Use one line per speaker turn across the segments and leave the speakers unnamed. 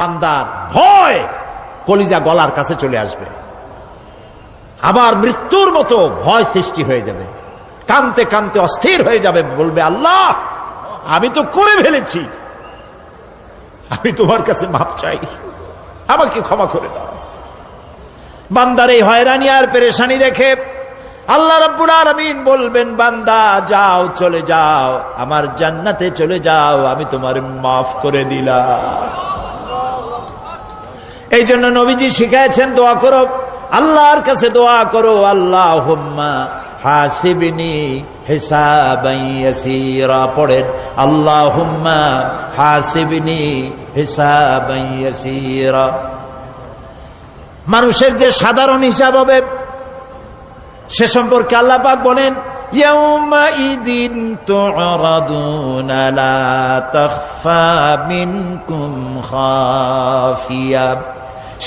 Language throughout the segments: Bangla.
বান্দার ভয় কলিজা গলার কাছে চলে আসবে, আবার মৃত্যুর মতো ভয় সৃষ্টি হয়ে যাবে, কাঁদতে কাঁদতে অস্থির হয়ে যাবে, বলবে আল্লাহ আমি তো করে ফেলেছি, আমি তোমার কাছে মাপ চাই, আমাকে ক্ষমা করে দাও। বান্দার এই হয়রানি আর পেরেশানি দেখে আল্লাহ রাব্বুল আলামিন বলবেন, বান্দা যাও, চলে যাও, আমার জান্নাতে চলে যাও, আমি তোমার মাফ করে দিলাম। এই জন্য নবীজি শিখাইছেন, দোয়া করো, আল্লাহর কাছে দোয়া করো, আল্লাহুম্মা হাসিবনি হিসাবান ইয়াসীরা। পড়েন আল্লাহুম্মা হাসিবনি হিসাবান ইয়াসীরা। মানুষের যে সাধারণ হিসাব হবে সে সম্পর্কে আল্লাহ পাক বলেন, ইয়াউমাইযিন তু'রাদুনা লা তাখফা মিনকুম খাফিয়া।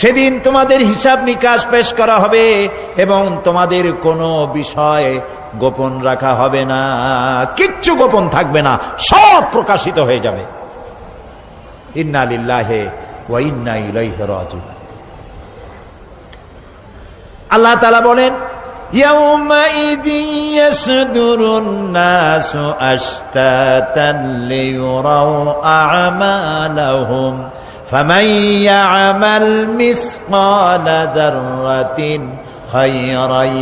সেদিন তোমাদের হিসাব নিকাশ পেশ করা হবে এবং তোমাদের কোনো বিষয় গোপন রাখা হবে না, কিচ্ছু গোপন থাকবে না, সব প্রকাশিত হয়ে যাবে। ইন্না লিল্লাহি ওয়া ইন্না ইলাইহি রাজিউন। আল্লাহ তাআলা বলেন, ইয়াউমাইযিন ইয়াসদুরুন নাসু আশতাতান লিয়ুরাউ আ'মালাহুম ফামান ইয়া'মাল মিসকালা যাররাতিন খায়রান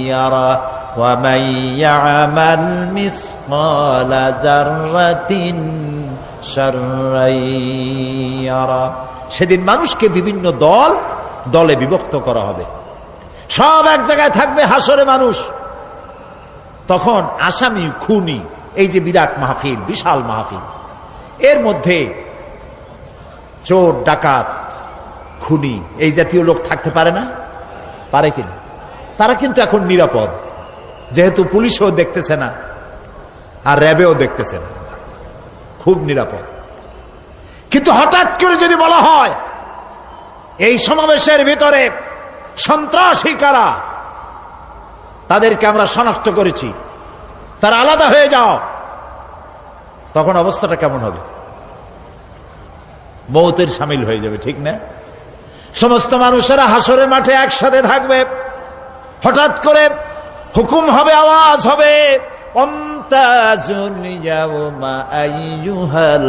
ইয়ারা ওয়া মান ইয়া'মাল মিসকালা যাররাতিন শাররান ইয়ারা। সেদিন মানুষকে বিভিন্ন দলে বিভক্ত করা হবে, সব এক জায়গায় থাকবে হাসরে মানুষ। তখন আসামি, খুনি, এই যে বিরাট মাহফিল, বিশাল মাহফিল, এর মধ্যে চোর, ডাকাত, খুনি, এই জাতীয় লোক থাকতে পারে না? পারে কিনা? তারা কিন্তু এখন নিরাপদ, যেহেতু পুলিশও দেখতেছে না আর র্যাবেও দেখতেছে না, খুব নিরাপদ। কিন্তু হঠাৎ করে যদি বলা হয় এই সমাবেশের ভিতরে সন্ত্রাসী কারা, তাদেরকে আমরা শনাক্ত করেছি, তারা আলাদা হয়ে যাও, তখন অবস্থাটা কেমন হবে? মৌতের শামিল হয়ে যাবে, ঠিক না? সমস্ত মানুষেরা হাসরের মাঠে একসাথে থাকবে, হঠাৎ করে হুকুম হবে, আওয়াজ হবে, ওয়ামতাজুল ইয়াওমা আইয়ুহাল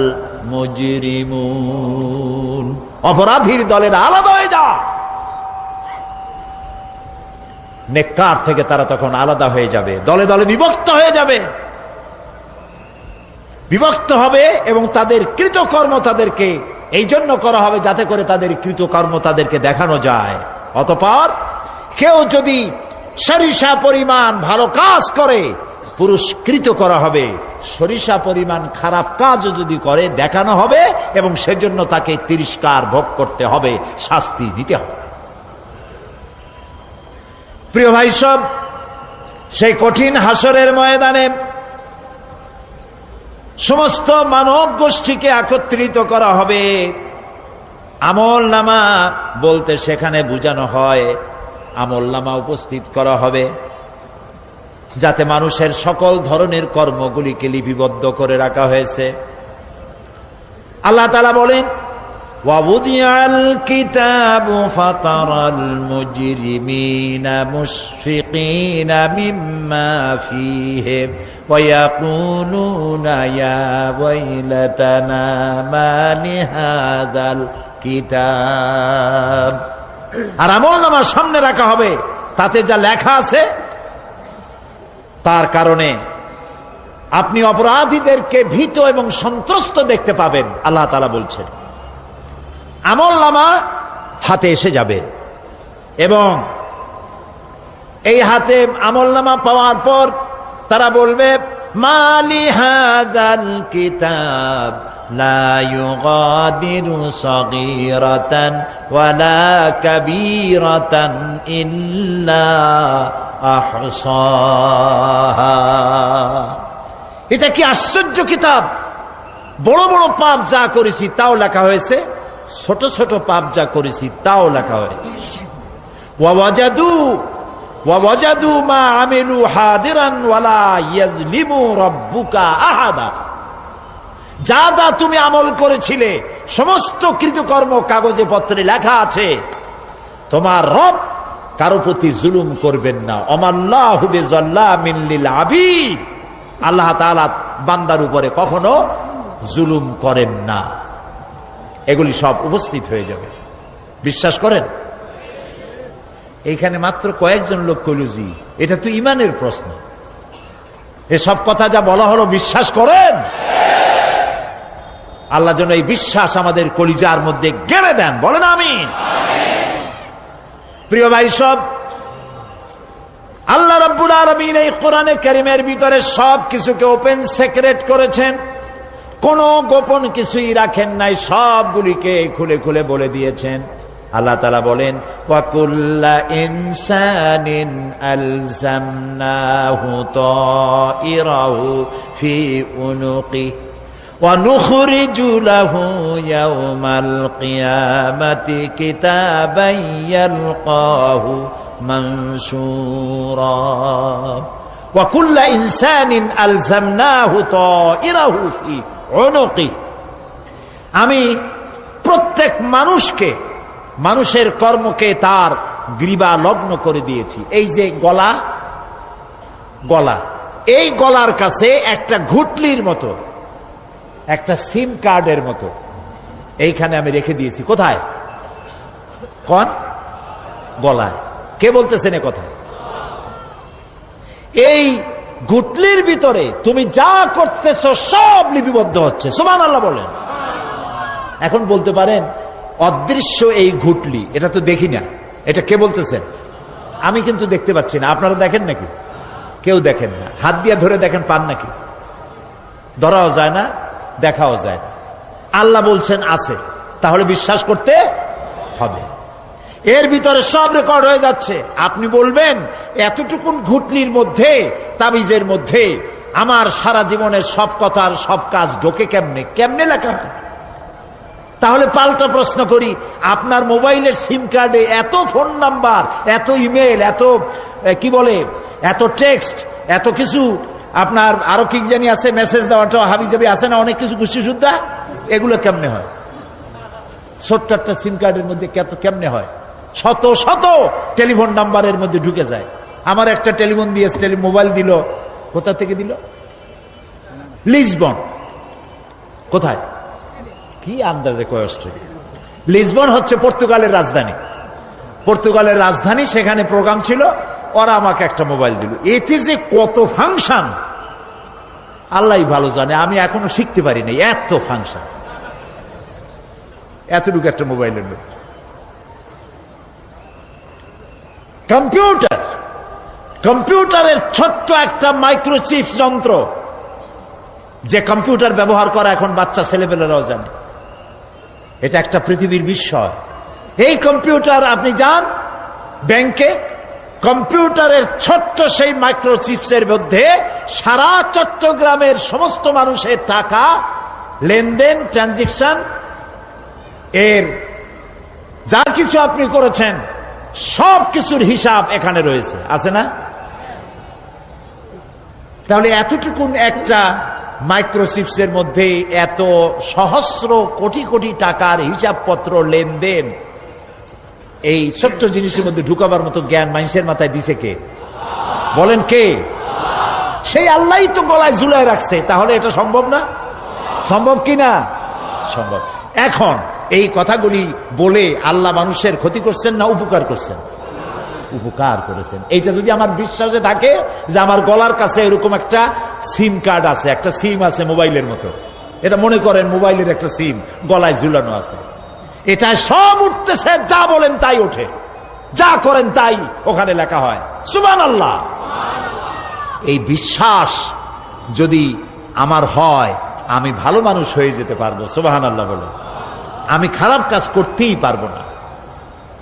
মুজরিমুন। অপরাধীর দলেরা আলাদা হয়ে যাও। নেককার থেকে তারা তখন আলাদা হয়ে যাবে, দলে দলে বিভক্ত হয়ে যাবে, বিভক্ত হবে এবং তাদের কৃতকর্ম তাদেরকে এই জন্য করা হবে যাতে করে তাদের কৃতকর্ম তাদেরকে দেখানো যায়। অতঃপর কেউ যদি সরিষা পরিমাণ ভালো কাজ করে পুরস্কৃত করা হবে, সরিষা পরিমাণ খারাপ কাজও যদি করে দেখানো হবে এবং সেজন্য তাকে তিরস্কার ভোগ করতে হবে, শাস্তি দিতে হবে। প্রিয় ভাই সব, সেই কঠিন হাসরের ময়দানে সমস্ত মানব গোষ্ঠীকে একত্রিত করা হবে। আমলনামা বলতে সেখানে বোঝানো হয় আমলনামা উপস্থিত করা হবে, যাতে মানুষের সকল ধরনের কর্মগুলিকে লিপিবদ্ধ করে রাখা হয়েছে। আল্লাহ তাআলা বলেন, وَوُضِعَ الْكِتَابُ فَتَرَى الْمُجْرِمِينَ مُشْفِقِينَ مِمَّا فِيهِ وَيَقُولُونَ يَا وَيْلَتَنَا مَا لِهَذَا الْكِتَابِ। আর আমলনামা সামনে রাখা হবে, তাতে যা লেখা আছে তার কারণে আপনি অপরাধীদেরকে ভীত এবং সন্ত্রস্ত দেখতে পাবেন। আল্লাহ তাআলা বলছেন, আমলনামা হাতে এসে যাবে এবং এই হাতে আমলনামা পাওয়ার পর তারা বলবে, মালি হাযাল কিতাব লা ইউগাদিরু সাগীরাতান ওয়ালা কাবীরাতান ইল্লা আহসাহা। এটা কি আশ্চর্য কিতাব! বড় বড় পাপ যা করেছি তাও লেখা হয়েছে, ছোট ছোট পাপ যা করেছি তাও লেখা হয়েছে। ওয়াজাদু মা আমিলু হাদিরান ওয়ালা ইয়াযলিমু রাব্বুকা আহাদা। যা যা তুমি আমল করেছিলে সমস্ত কৃতকর্ম কাগজে পত্রে লেখা আছে। তোমার রব কারো প্রতি জুলুম করবেন না। অমাল্লাহু বিযাল্লামিন লিল আবিদ, আল্লাহ তাআলা বান্দার উপরে কখনো জুলুম করেন না। এগুলি সব উপস্থিত হয়ে যাবে, বিশ্বাস করেন? এইখানে মাত্র কয়েকজন লোক কইল জি, এটা তো ইমানের প্রশ্ন। এসব কথা যা বলা হলো বিশ্বাস করেন? আল্লাহ যেন এই বিশ্বাস আমাদের কলিজার মধ্যে গেড়ে দেন, বলেন আমিন। প্রিয় ভাই সব, আল্লাহ রাব্বুল আলামিন এই কোরআনে কারীমের ভিতরে সব কিছুকে ওপেন সিক্রেট করেছেন, কোন গোপন কিছুই রাখেন নাই, সবগুলিকে খুলে খুলে বলে দিয়েছেন। আল্লাহ তাআলা বলেন, ওয়া কুল্লা ইনসানিন আলজামনাহু তাইরাহু ফি উনুকি ওয়া নুখরিজু লাহু ইয়াওমাল কিয়ামাতি কিতাবান ইয়ালকাহু মানসুরা। ওয়া কুল্লা ইনসানিন আলজামনাহু তাইরাহু ফি উনুকি, আমি প্রত্যেক মানুষকে, মানুষের কর্মকে তার গ্রীবা লগ্ন করে দিয়েছি। এই যে গলা, গলা, এই গলার কাছে একটা ঘুটলির মতো, একটা সিম কার্ডের মতো এইখানে আমি রেখে দিয়েছি। কোথায়? কোন গলায়? কে বলতেছেন এ কথা? এই ঘুটলির ভিতরে তুমি যা করতেছো সব লিপিবদ্ধ হচ্ছে। সুবহানাল্লাহ বলেন। এখন বলতে পারেন অদৃশ্য এই ঘুটলি, এটা তো দেখি না, এটা কে বলতেছেন? আমি কিন্তু দেখতে পাচ্ছি না। আপনারা দেখেন নাকি? কেউ দেখেন না। হাত দিয়ে ধরে দেখেন, পান নাকি? ধরাও যায় না, দেখাও যায় না। আল্লাহ বলছেন আছে, তাহলে বিশ্বাস করতে হবে। এর ভিতরে সব রেকর্ড হয়ে যাচ্ছে। আপনি বলবেন এতটুকুন ঘুটলির মধ্যে, তাবিজের মধ্যে আমার সারা জীবনের সব কথার সব কাজ ঢোকে কেমনে? কেমনে লেখা হয়? তাহলে পাল্টা প্রশ্ন করি, আপনার মোবাইলের সিম কার্ডে এত ফোন নাম্বার, এত ইমেল, এত কি বলে, এত টেক্সট, এত কিছু, আপনার আরো কি জানি আছে, মেসেজ দেওয়াটা হাবিজাবি আছে না, অনেক কিছু খুশি সুদ্ধা, এগুলো কেমনে হয়? ছোট্ট একটা সিম কার্ডের মধ্যে কেমনে হয়? শত শত টেলিফোন নাম্বারের মধ্যে ঢুকে যায়। আমার একটা টেলিফোন দিয়ে মোবাইল দিল, কোথা থেকে দিল? লিসবন। কোথায়? কি আন্দাজে কয় অস্ট্রেলিয়া? লিসবন হচ্ছে পর্তুগালের রাজধানী। পর্তুগালের রাজধানী, সেখানে প্রোগ্রাম ছিল, ওরা আমাকে একটা মোবাইল দিল। এতে যে কত ফাংশন আল্লাহ ভালো জানে, আমি এখনো শিখতে পারি নাই। এত ফাংশন, এতটুকু একটা মোবাইলের মধ্যে। কম্পিউটার, কম্পিউটারের ছোট্ট একটা মাইক্রোচিপ যন্ত্র, যে কম্পিউটার ব্যবহার করা এখন বাচ্চা ছেলেপেলেরাও জানে। এটা একটা পৃথিবীর বিস্ময়। এই কম্পিউটার, আপনি যান ব্যাংকে, কম্পিউটারের ছোট্ট সেই মাইক্রোচিপসের মধ্যে সারা চট্টগ্রামের সমস্ত মানুষের টাকা লেনদেন, ট্রানজেকশন, এর যা কিছু আপনি করেছেন সব কিছুর হিসাব এখানে রয়েছে, আছে না? তাহলে এতটুকুন একটা মাইক্রোচিপসের মধ্যে এত সহস্র কোটি কোটি টাকার হিসাবপত্র, লেনদেন, এই ছোট্ট জিনিসের মধ্যে ঢুকাবার মতো জ্ঞান মানুষের মাথায় দিছে কে? বলেন কে? সেই আল্লাহই তো গলায় ঝুলায় রাখছে। তাহলে এটা সম্ভব না? সম্ভব কি না? সম্ভব। এখন এই কথাগুলি বলে আল্লাহ মানুষের ক্ষতি করছেন না উপকার করছেন? উপকার করেছেন। এইটা যদি আমার বিশ্বাসে থাকে যে আমার গলার কাছে এরকম একটা সিম কার্ড আছে, একটা সিম আছে মোবাইলের মতো, এটা মনে করেন মোবাইলের একটা সিম গলায় ঝুলানো আছে, এটা সব উঠতেছে, যা বলেন তাই ওঠে, যা করেন তাই ওখানে লেখা হয়। সুবহানাল্লাহ। এই বিশ্বাস যদি আমার হয়, আমি ভালো মানুষ হয়ে যেতে পারবো। সুবহানাল্লাহ বলে। আমি খারাপ কাজ করতেই পারবো না।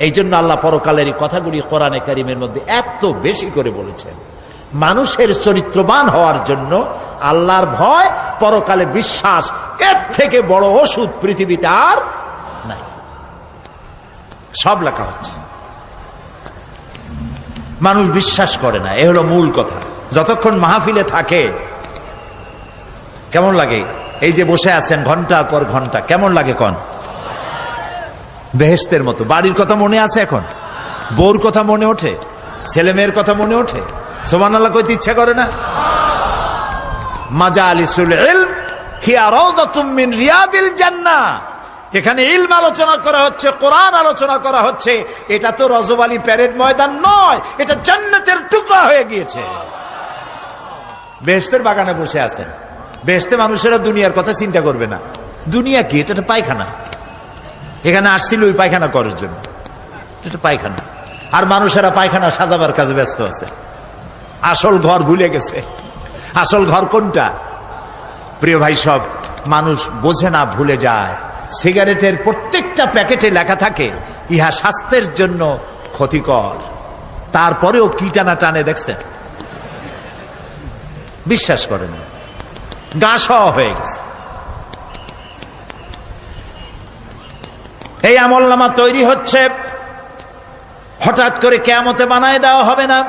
এই জন্য আল্লাহ পরকালের এই কথাগুলি কোরআনে কারীমের মধ্যে এত বেশি করে বলেছেন। মানুষের চরিত্রবান হওয়ার জন্য আল্লাহর ভয়, পরকালে বিশ্বাস, এর থেকে বড় ওষুধ পৃথিবীতে আর নাই। সব লেখা হচ্ছে। মানুষ বিশ্বাস করে না, এ হলো মূল কথা। যতক্ষণ মাহফিলে থাকে কেমন লাগে? এই যে বসে আছেন ঘন্টার পর ঘন্টা, কেমন লাগে? কন বেহেশতের মতো। বাড়ির কথা মনে আছে এখন? বউর কথা মনে ওঠে? ছেলে মেয়ের কথা মনে ওঠে? সুবহানাল্লাহ কইতে ইচ্ছা করে না? মাজালিসুল ইলম হিয়া রাউদাতুম মিন রিয়াদিল জান্নাহ। এখানে ইলম আলোচনা করা হচ্ছে, কোরআন আলোচনা করা হচ্ছে। এটা তো রজব আলী প্যারেড ময়দান নয়, এটা জান্নাতের টুকরা হয়ে গিয়েছে। বেহেশতের বাগানে বসে আছেন। বেহেশতে মানুষেরা দুনিয়ার কথা চিন্তা করবে না। দুনিয়া কি? এটা একটা পায়খানা। এখানে আসছিল ওই পায়খানা করার জন্য, এটা পায়খানা। আর মানুষেরা পায়খানা সাজাবার কাজে ব্যস্ত আছে, আসল ঘর ভুলে গেছে। আসল ঘর কোনটা? প্রিয় ভাই, সব মানুষ বোঝে না, ভুলে যায়। সিগারেটের প্রত্যেকটা প্যাকেটে লেখা থাকে ইহা স্বাস্থ্যের জন্য ক্ষতিকর, তারপরেও কি টানা টানে দেখছেন? বিশ্বাস করেন, গা সওয়া হয়ে গেছে। এই আমলনামা তৈরি হচ্ছে, হঠাৎ করে কিয়ামতে বানায় দেওয়া হবে না।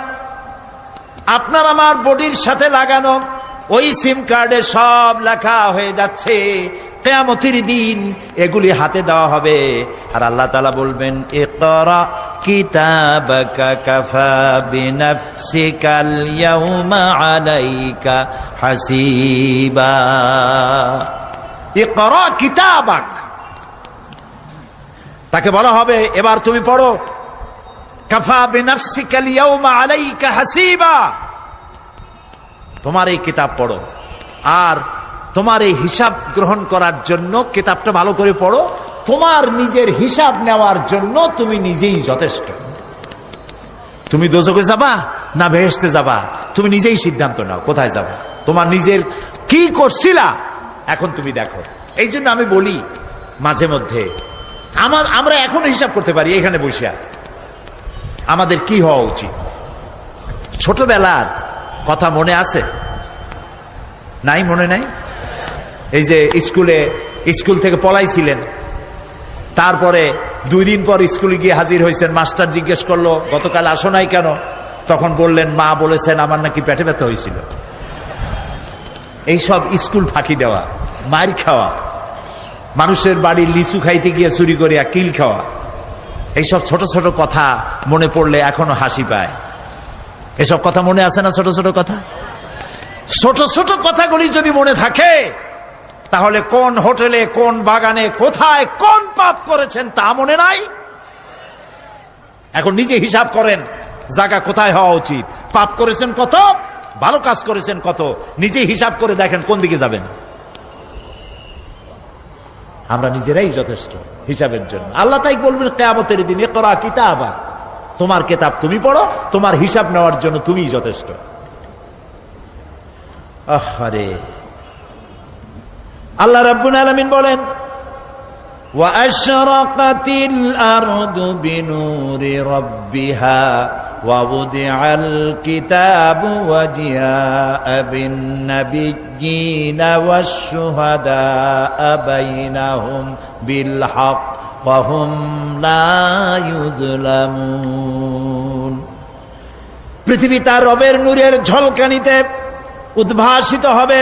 আপনার আমার বডির সাথে লাগানো ওই সিম কার্ডে সব লেখা হয়ে যাচ্ছে। কিয়ামতের দিন এগুলি হাতে দেওয়া হবে, আর আল্লাহ তাআলা বলবেন, ইকরা কিতাবাকা কাফা বিনাফসিকাল ইয়াউমা আলাইকা হাসিবা। ইকরা কিতাবাক, তাকে বলা হবে এবার তুমি পড়ো। কাফা বিনাফসিকাল ইয়াউমা আলাইকা হাসিবা, তোমার এই কিতাব পড়ো, আর তোমার এই হিসাব গ্রহণ করার জন্য কিতাবটা ভালো করে পড়ো। তোমার নিজের হিসাব নেওয়ার জন্য তুমি নিজেই যথেষ্ট। তুমি দোজখে যাবা না বেহেশতে যাবা, তুমি নিজেই সিদ্ধান্ত নাও কোথায় যাবা। তোমার নিজের কি করছিলা এখন তুমি দেখো। এই জন্য আমি বলি মাঝে মধ্যে আমরা এখন হিসাব করতে পারি এখানে বসে আমাদের কি হওয়া উচিত। ছোটবেলার কথা মনে আছে? নাই? মনে নাই? এই যে স্কুল থেকে পলাইছিলেন, তারপরে 2 দিন পর স্কুলে গিয়ে হাজির হয়েছেন। মাস্টার জিজ্ঞেস করলো গতকাল আসো নাই কেন? তখন বললেন মা বলেছেন আমার নাকি পেটে ব্যথা হয়েছিল। এইসব স্কুল ফাঁকি দেওয়া, মার খাওয়া, মানুষের বাড়ির লিচু খাইতে গিয়ে চুরি করিয়া কিল খাওয়া, এইসব ছোট ছোট কথা মনে পড়লে এখনো হাসি পায়। এসব কথা মনে আছে না? ছোট ছোট কথা, ছোট ছোট কথাগুলি যদি মনে থাকে তাহলে কোন হোটেলে, কোন বাগানে, কোথায় কোন পাপ করেছেন তা মনে নাই। এখন নিজে হিসাব করেন জায়গা কোথায় হওয়া উচিত, পাপ করেছেন কত, ভালো কাজ করেছেন কত, নিজে হিসাব করে দেখেন কোন দিকে যাবেন। আমরা নিজেরাই যথেষ্ট হিসাবের জন্য। আল্লাহ তাই বলবেন কিয়ামতের দিন, ইকরা কিতাবা, তোমার কিতাব তুমি পড়ো, তোমার হিসাব নেওয়ার জন্য তুমিই যথেষ্ট। আহারে, আল্লাহ রাব্বুল আলামিন বলেন, ওয়া আশরাকাতিল আরদু বিনুরি রাব্বিহা ওয়া wudi'al কিতাবু ওয়া জিআ'a বিন নাবিয়্যিনা ওয়াশ শুহাদা'a বাইনাহুম বিল হক ওয়া হুম লা ইউযলামুন। পৃথিবী তার রবের নূরের ঝলকানিতে উদ্ভাসিত হবে।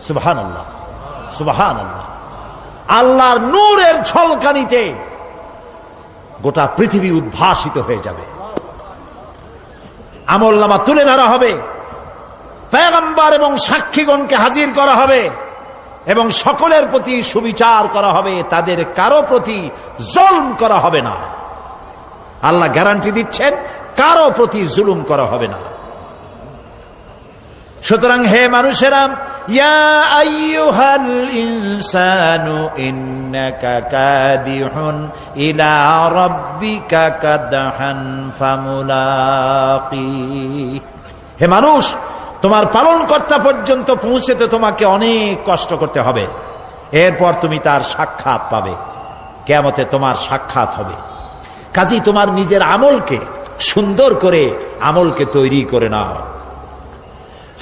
সুবহানাল্লাহ, সুবহানাল্লাহ। আল্লাহর নূরের ঝলকানিতে গোটা পৃথিবী উদ্ভাসিত হয়ে যাবে। আমলনামা তুলে ধরা হবে, পয়গম্বর এবং সাক্ষীগণকে হাজির করা হবে এবং সকলের প্রতি সুবিচার করা হবে, তাদের কারো প্রতি জুলুম করা হবে না। আল্লাহ গ্যারান্টি দিচ্ছেন কারো প্রতি জুলুম করা হবে না। সুতরাং হে মানুষেরা, ইয়া আইয়ুহাল ইনসানু ইন্নাকা কাদিহুন ইলা রাব্বিকা কাদহান ফামুলাকি। হে মানুষ, তোমার পালনকর্তা পর্যন্ত পৌঁছতে তোমাকে অনেক কষ্ট করতে হবে, এরপর তুমি তার সাক্ষাৎ পাবে। কিয়ামতে তোমার সাক্ষাৎ হবে। কাজেই তোমার নিজের আমলকে সুন্দর করে আমলকে তৈরি করে নাও।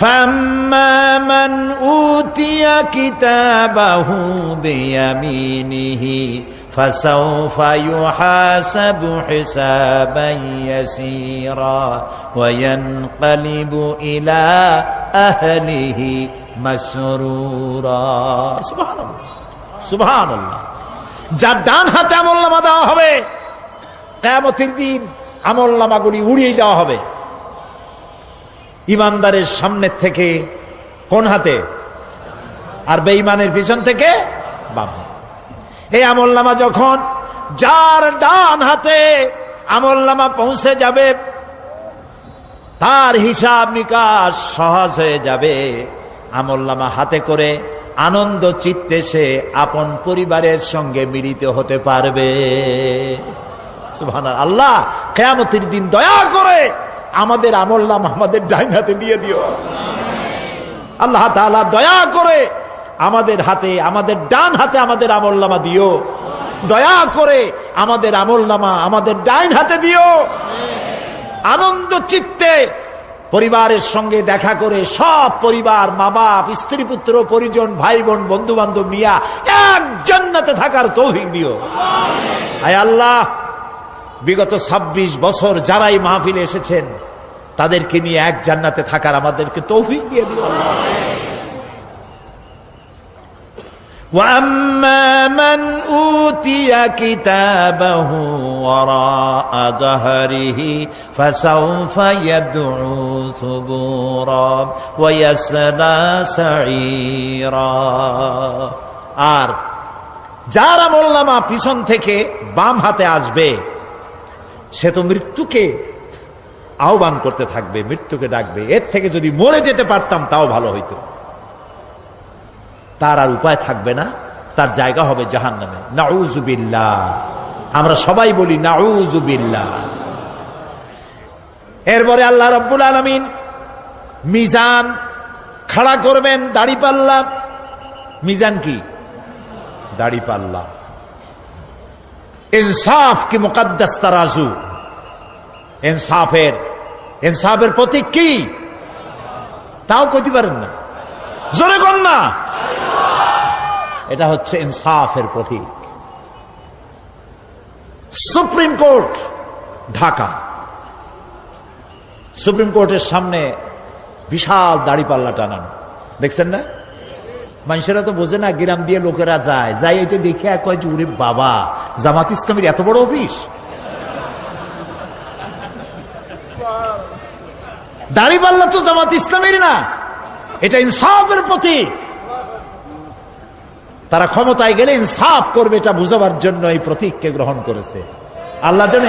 فَأَمَّا مَنْ أُوتِيَ كِتَابَهُ بِيَمِينِهِ فَسَوْفَ يُحَاسَبُ حِسَابًا يَسِيرًا وَيَنْقَلِبُ إِلَى أَهْلِهِ مَسْرُورًا। সুবহানাল্লাহ, সুবহানাল্লাহ। যার ডান হাতে আমলনামা দেওয়া হবে, কিয়ামতের দিন আমলনামাগুলি উড়িয়ে দেওয়া হবে। ইমানদারের সামনের থেকে কোন হাতে, আর বেঈমানের পিছন থেকে বাম হাতে। এই আমলনামা যখন যার ডান হাতে আমলনামা পৌঁছে যাবে, তার হিসাব নিকাশ সহজ হয়ে যাবে। আমলনামা হাতে করে আনন্দ চিত্তে সে আপন পরিবারের সঙ্গে মিলিত হতে পারবে। সুবহানাল্লাহ। আল্লাহ কিয়ামতের দিন দয়া করে আমাদের আমলনামা আমাদের ডান হাতে দিয়ে দিও। আল্লাহ তাআলা দয়া করে আমাদের হাতে, আমাদের ডান হাতে আমাদের আমলনামা দিও। দয়া করে আমাদের আমলনামা আমাদের ডান হাতে দিও। আনন্দ চিত্তে পরিবারের সঙ্গে দেখা করে সব পরিবার, মা বাপ, স্ত্রী পুত্র পরিজন, ভাই বোন, বন্ধু বান্ধব নিয়া এক জান্নাতে থাকার তৌফিক দিও। আয় আল্লাহ, বিগত 26 বছর যারাই মাহফিলে এসেছেন তাদেরকে নিয়ে এক জান্নাতে থাকার আমাদেরকে তৌফিক দিয়ে দিও। وَأَمَّا مَنْ أُوتِيَ كِتَابَهُ وَرَاءَ ظَهْرِهِ فَسَوْفَ يَدْعُو ثُبُورًا وَيَصْلَى سَعِيرًا। আর যার আমলনামা পিছন থেকে বাম হাতে আসবে, সে তো মৃত্যুকে আহ্বান করতে থাকবে, মৃত্যুকে ডাকবে। এর থেকে যদি মরে যেতে পারতাম তাও ভালো হইতো। তার আর উপায় থাকবে না, তার জায়গা হবে জাহান্নামে। নাউযুবিল্লাহ। আমরা সবাই বলি নাউযুবিল্লাহ। এরপরে আল্লাহ রাব্বুল আলামিন মিজান খাড়া করবেন, দাড়িপাল্লা। মিজান কি? দাড়িপাল্লা। ইনসাফ কি মুকদ্দাস তারাজু। ইনসাফের প্রতীক কি? তাও কইতে পারেন না, জোরে কোন না। এটা হচ্ছে ইনসাফের প্রতীক। সুপ্রিম কোর্ট ঢাকা, সুপ্রিম কোর্টের সামনে বিশাল দাড়িপাল্লা টানানো, দেখছেন না? মানুষেরা তো বোঝে না, গ্রাম দিয়ে লোকেরা যায়, যাই এটা দেখে কয় যে ওরে বাবা, জামাত ইসলামের এত বড় অফিস। দাড়িপাল্লা তো জামাত ইসলামের না, এটা ইনসাফের প্রতীক। তারা ক্ষমতায় গেলে ইনসাফ করবে, এটা বুঝাবার জন্য এই প্রতীককে গ্রহণ করেছে। আল্লাহ যেন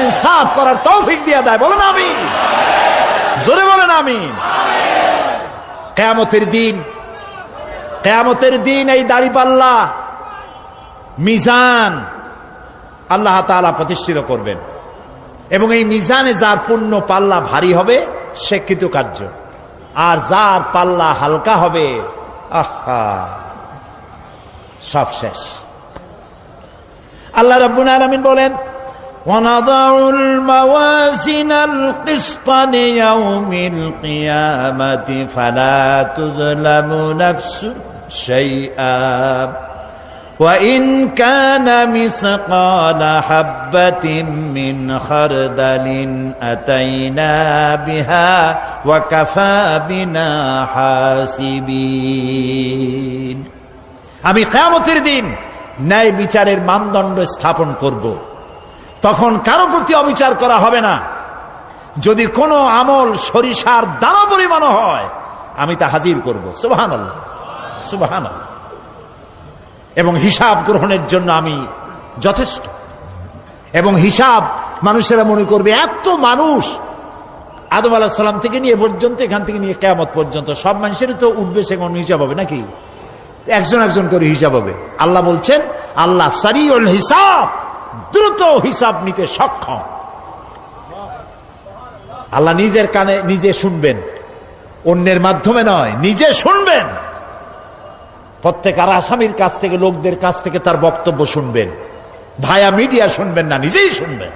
ইনসাফ করার তৌফিক দিয়ে দেয়। বলেন আমিন, জোরে বলেন আমিন। কিয়ামতের দিন এই দাড়িপাল্লা, মিজান আল্লাহ তাআলা প্রতিষ্ঠিত করবেন, এবং এই মিজানে যার পুণ্য পাল্লা ভারী হবে সে কৃতকার্য, আর যার পাল্লা হালকা হবে আহা সব শেষ। আল্লাহ রাব্বুল আলামিন বলেন, وَنَضَعُ الْمَوَازِينَ الْقِسْطَ لِيَوْمِ الْقِيَامَةِ فَلَا تُظْلَمُ نَفْسٌ شَيْئًا وَإِنْ كَانَ مِثْقَالَ حَبَّةٍ مِّنْ خَرْدَلٍ أَتَيْنَا بِهَا وَكَفَى بِنَا حَاسِبِينَ। আমি কিয়ামতের দিন ন্যায় বিচারের মানদণ্ড স্থাপন করব। তখন কারো প্রতি অবিচার করা হবে না। যদি কোনো আমল সরিষার দানা পরিমাণ হয়, আমি তা হাজির করব। সুবহানাল্লাহ, সুবহানাল্লাহ। এবং হিসাব গ্রহণের জন্য আমি যথেষ্ট। এবং হিসাব মানুষেরা মনে করবে, এত মানুষ আদম আলাইহিস সালাম থেকে নিয়ে পর্যন্ত, এখান থেকে নিয়ে কিয়ামত পর্যন্ত সব মানুষেরই তো উঠবে, সেখানে হিসাব হবে নাকি? একজন একজন করে হিসাব হবে। আল্লাহ বলছেন, আল্লাহ সারিউল হিসাব, দ্রুত হিসাব নিতে সক্ষম। আল্লাহ নিজের কানে নিজে শুনবেন, অন্যের মাধ্যমে নয়, নিজে শুনবেন। প্রত্যেক আর আসামির কাছ থেকে, লোকদের কাছ থেকে তার বক্তব্য শুনবেন, ভায়া মিডিয়া শুনবেন না, নিজেই শুনবেন।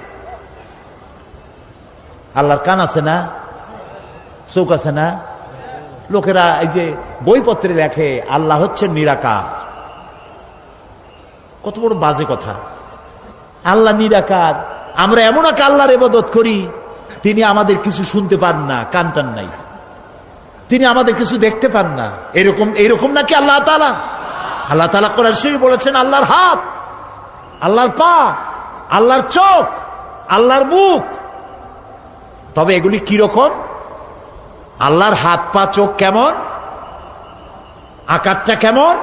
আল্লাহর কান আছে না, চোখ আছে না? লোকেরা এই যে বইপত্রে লেখে আল্লাহ হচ্ছে নিরাকার, কত বড় বাজে কথা। আল্লাহ নিরাকার, আমরা এমন এক আল্লাহর ইবাদত করি, তিনি আমাদের কিছু শুনতে পান না, কান টান নাই, তিনি আমাদের কিছু দেখতে পান না, এরকম নাকি আল্লাহ তাআলা? আল্লাহ তাআলা কোরআন শরীফে বলেছেন আল্লাহর হাত, আল্লাহর পা, আল্লাহর চোখ, আল্লাহর মুখ। তবে এগুলি কিরকম? আল্লাহর হাত, পা, চোখ কেমন, আকারটা কেমন?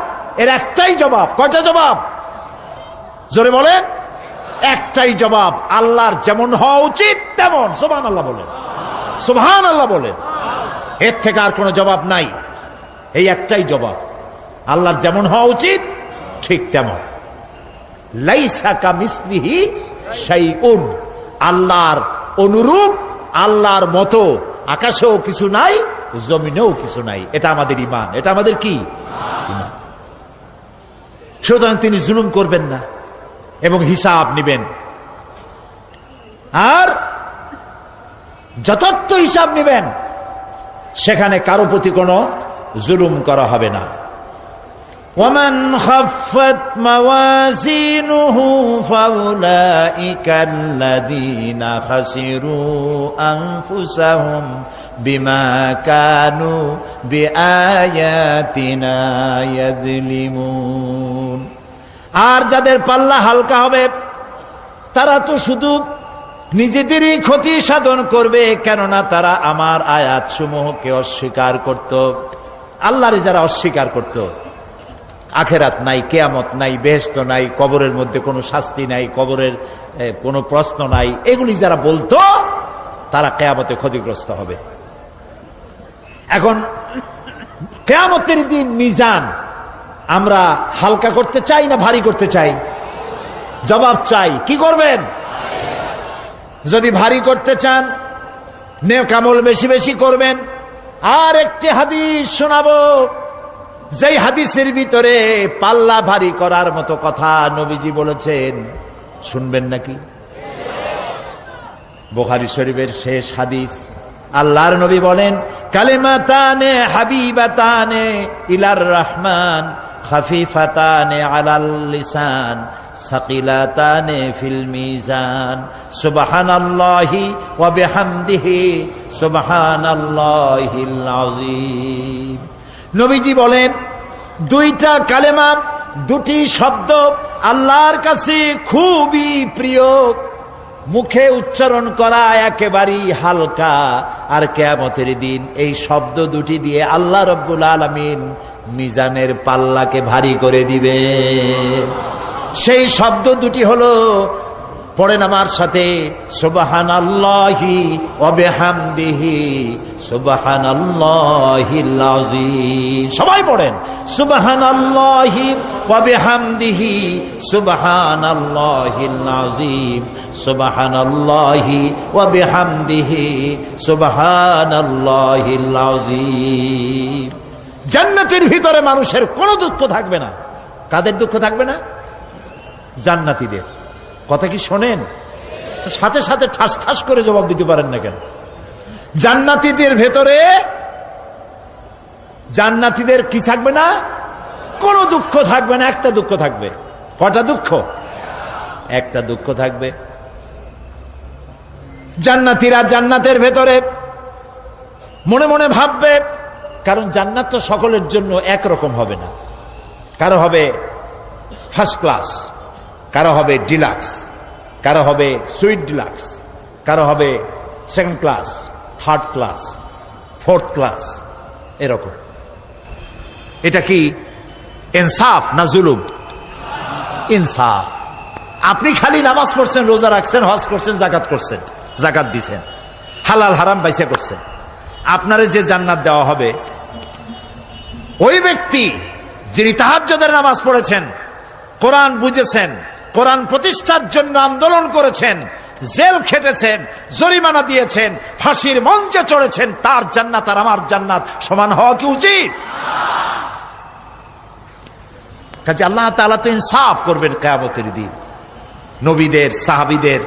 এর একটাই জবাব। কয়টা জবাব? জোরে বলেন। একটাই জবাব, আল্লাহর যেমন হওয়া উচিত তেমন। সুবহানাল্লাহ বলেন, সুবহানাল্লাহ বলেন। এর থেকে আর কোনো জবাব নাই, এই একটাই জবাব, আল্লাহর যেমন হওয়া উচিত ঠিক তেমন। লাইসা কামিসলিহি শাইউন, আল্লাহর অনুরূপ, আল্লাহর মতো আকাশেও কিছু নাই, জমিনেও কিছু নাই। এটা আমাদের ঈমান, এটা আমাদের কি ঈমান। সুতরাং তিনি জুলুম করবেন না এবং হিসাব নেবেন, আর যথার্থ হিসাব নেবেন, সেখানে কারো প্রতি কোনো জুলুম করা হবে না। ومن خفت موازينه فأولئك الذين خسروا أنفسهم بما كانوا بآياتنا يظلمون। আর যাদের পাল্লা হালকা হবে তারা তো শুধু নিজেদেরই ক্ষতি সাধন করবে, কেননা তারা আমার আয়াত সমূহকে অস্বীকার করত। আল্লাহর যারা অস্বীকার করত, আখেরাত নাই, কিয়ামত নাই, বেহেশত নাই, কবরের মধ্যে কোনো শাস্তি নাই, কবরের কোনো প্রশ্ন নাই, এগুলি যারা বলতো তারা কিয়ামতে ক্ষতিগ্রস্ত হবে। এখন কিয়ামতের দিন মিজান আমরা হালকা করতে চাই না ভারী করতে চাই? জবাব চাই। কি করবেন? যদি ভারী করতে চান নেক আমল বেশি বেশি করবেন। আর একটি হাদিস শোনাবো, যেই হাদিসের ভিতরে পাল্লা ভারী করার মতো কথা নবীজি বলেছেন। শুনবেন নাকি? বুখারী শরীফের শেষ হাদিস। আল্লাহর নবী বলেন, কালিমাতানে হাবিবাতানে ইলার রহমান খাফিফাতানে আলাল লিসান সাকিলাতানে ফিল মিজান সুবহানাল্লাহি ওয়া বিহামদিহি সুবহানাল্লাহিল আযীম। নবীজি বলেন, দুইটা কালেমা, দুটি শব্দ আল্লাহর কাছে খুবই প্রিয়, মুখে উচ্চারণ করা একেবারেই হালকা, আর কিয়ামতের দিন এই শব্দ দুটি দিয়ে আল্লাহ রাব্বুল আলামিন মিজানের পাল্লাকে ভারী করে দিবে। সেই শব্দ দুটি হলো, পড়েন আমার সাথে, সুবহানাল্লাহি ওয়া বিহামদিহি সুবহানাল্লাহিল আযীম। সবাই পড়েন, সুবহানাল্লাহি ওয়া বিহামদিহি সুবহানাল্লাহিল আযীম সুবহানাল্লাহি ওয়া বিহামদিহি সুবহানাল্লাহিল আযীম। জান্নাতের ভিতরে মানুষের কোনো দুঃখ থাকবে না। কাদের দুঃখ থাকবে না? জান্নাতীদের। কথা কি শোনেন? সাথে সাথে ঠাস ঠাস করে জবাব দিতে পারেন না কেন? জান্নাতীদের ভেতরে, জান্নাতীদের কি থাকবে না? কোনো দুঃখ থাকবে না। একটা দুঃখ থাকবে। কটা দুঃখ? একটা দুঃখ থাকবে। জান্নাতীরা জান্নাতের ভেতরে মনে মনে ভাববে, কারণ জান্নাত তো সকলের জন্য একরকম হবে না। কারো হবে ফার্স্ট ক্লাস, কারো হবে ডিলাক্স, কারো হবে সুইট ডিলাক্স, কারো হবে second class, third class, fourth class, এরকম। এটা কি ইনসাফ না জুলুম? ইনসাফ। আপনি খালি নামাজ পড়ছেন, রোজা রাখছেন, হজ করছেন, জাকাত করছেন, জাকাত দিছেন, হালাল হারাম বাইসা করছেন, আপনারে যে জান্নাত দেওয়া হবে, ওই ব্যক্তি যিনি তাহাজ্জুদের নামাজ পড়েছেন, কোরআন বুঝেছেন, কোরআন প্রতিষ্ঠার জন্য আন্দোলন করেছেন, জেল খেটেছেন, জরিমানা দিয়েছেন, ফাঁসির মঞ্চে চড়েছেন, তার জান্নাত আর আমার জান্নাত সমান হওয়া কি উচিত? কাজে আল্লাহ তাআলা তো ইনসাফ করবেন কিয়ামতের দিন। নবীদের, সাহাবীদের,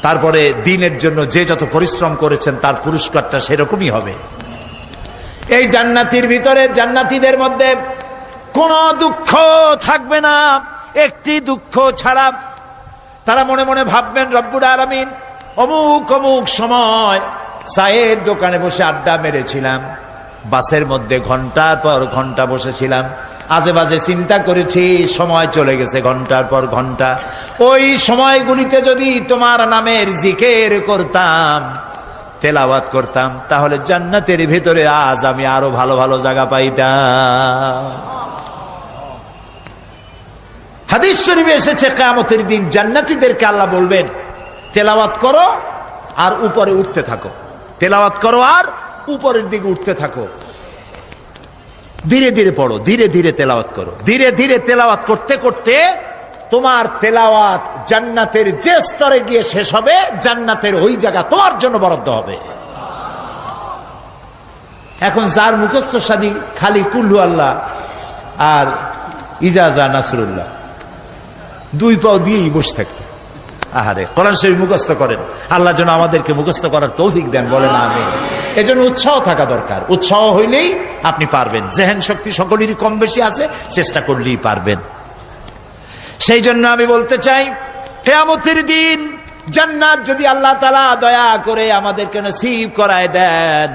তারপরে দিনের জন্য যে যত পরিশ্রম করেছেন তার পুরস্কারটা সেরকমই হবে। এই জান্নাতের ভিতরে, জান্নাতীদের মধ্যে কোনো দুঃখ থাকবে না, একটি দুঃখ ছাড়া। তারা মনে মনে ভাববেন, রব্বুল আলামিন, অমুক অমুক সময় চায়ের দোকানে বসে আড্ডা মেরেছিলাম, বাসের মধ্যে ঘন্টার পর ঘন্টা বসেছিলাম, আজে বাজে চিন্তা করেছি, সময় চলে গেছে ঘন্টার পর ঘন্টা। ওই সময়গুলিতে যদি তোমার নামের জিকির করতাম, তেলাওয়াত করতাম, তাহলে জান্নাতের ভিতরে আজ আমি আরো ভালো ভালো জায়গা পাইতাম। হাদিস শরীফে এসেছে কিয়ামতের দিন জান্নাতীদেরকে আল্লাহ বলবেন, তেলাওয়াত করো আর উপরে উঠতে থাকো, তেলাওয়াত করো আর উপরের দিকে উঠতে থাকো, ধীরে ধীরে পড়ো, ধীরে ধীরে তেলাওয়াত করো। ধীরে ধীরে তেলাওয়াত করতে করতে তোমার তেলাওয়াত জান্নাতের যে স্তরে গিয়ে শেষ হবে, জান্নাতের ওই জায়গা তোমার জন্য বরাদ্দ হবে। এখন যার মুখস্থ সাদি খালি কুল্লু আল্লাহ আর ইজাজা নাসরুল্লাহ, দুই পাও দিয়েই বসে থাকবে। আহারে, কোরআন শরীফ মুখস্থ করেন, আল্লাহ যেন আমাদেরকে মুখস্থ করার তৌফিক দেন, বলেন আমিন। এজন্য উৎসাহ থাকা দরকার, উৎসাহ হইলেই আপনি পারবেন। জেহেন শক্তি সকলেরই কম বেশি আছে, চেষ্টা করলেই পারবেন। সেই জন্য আমি বলতে চাই, কিয়ামতের দিন জান্নাত যদি আল্লাহ তাআলা দয়া করে আমাদেরকে নসিব করায় দেন,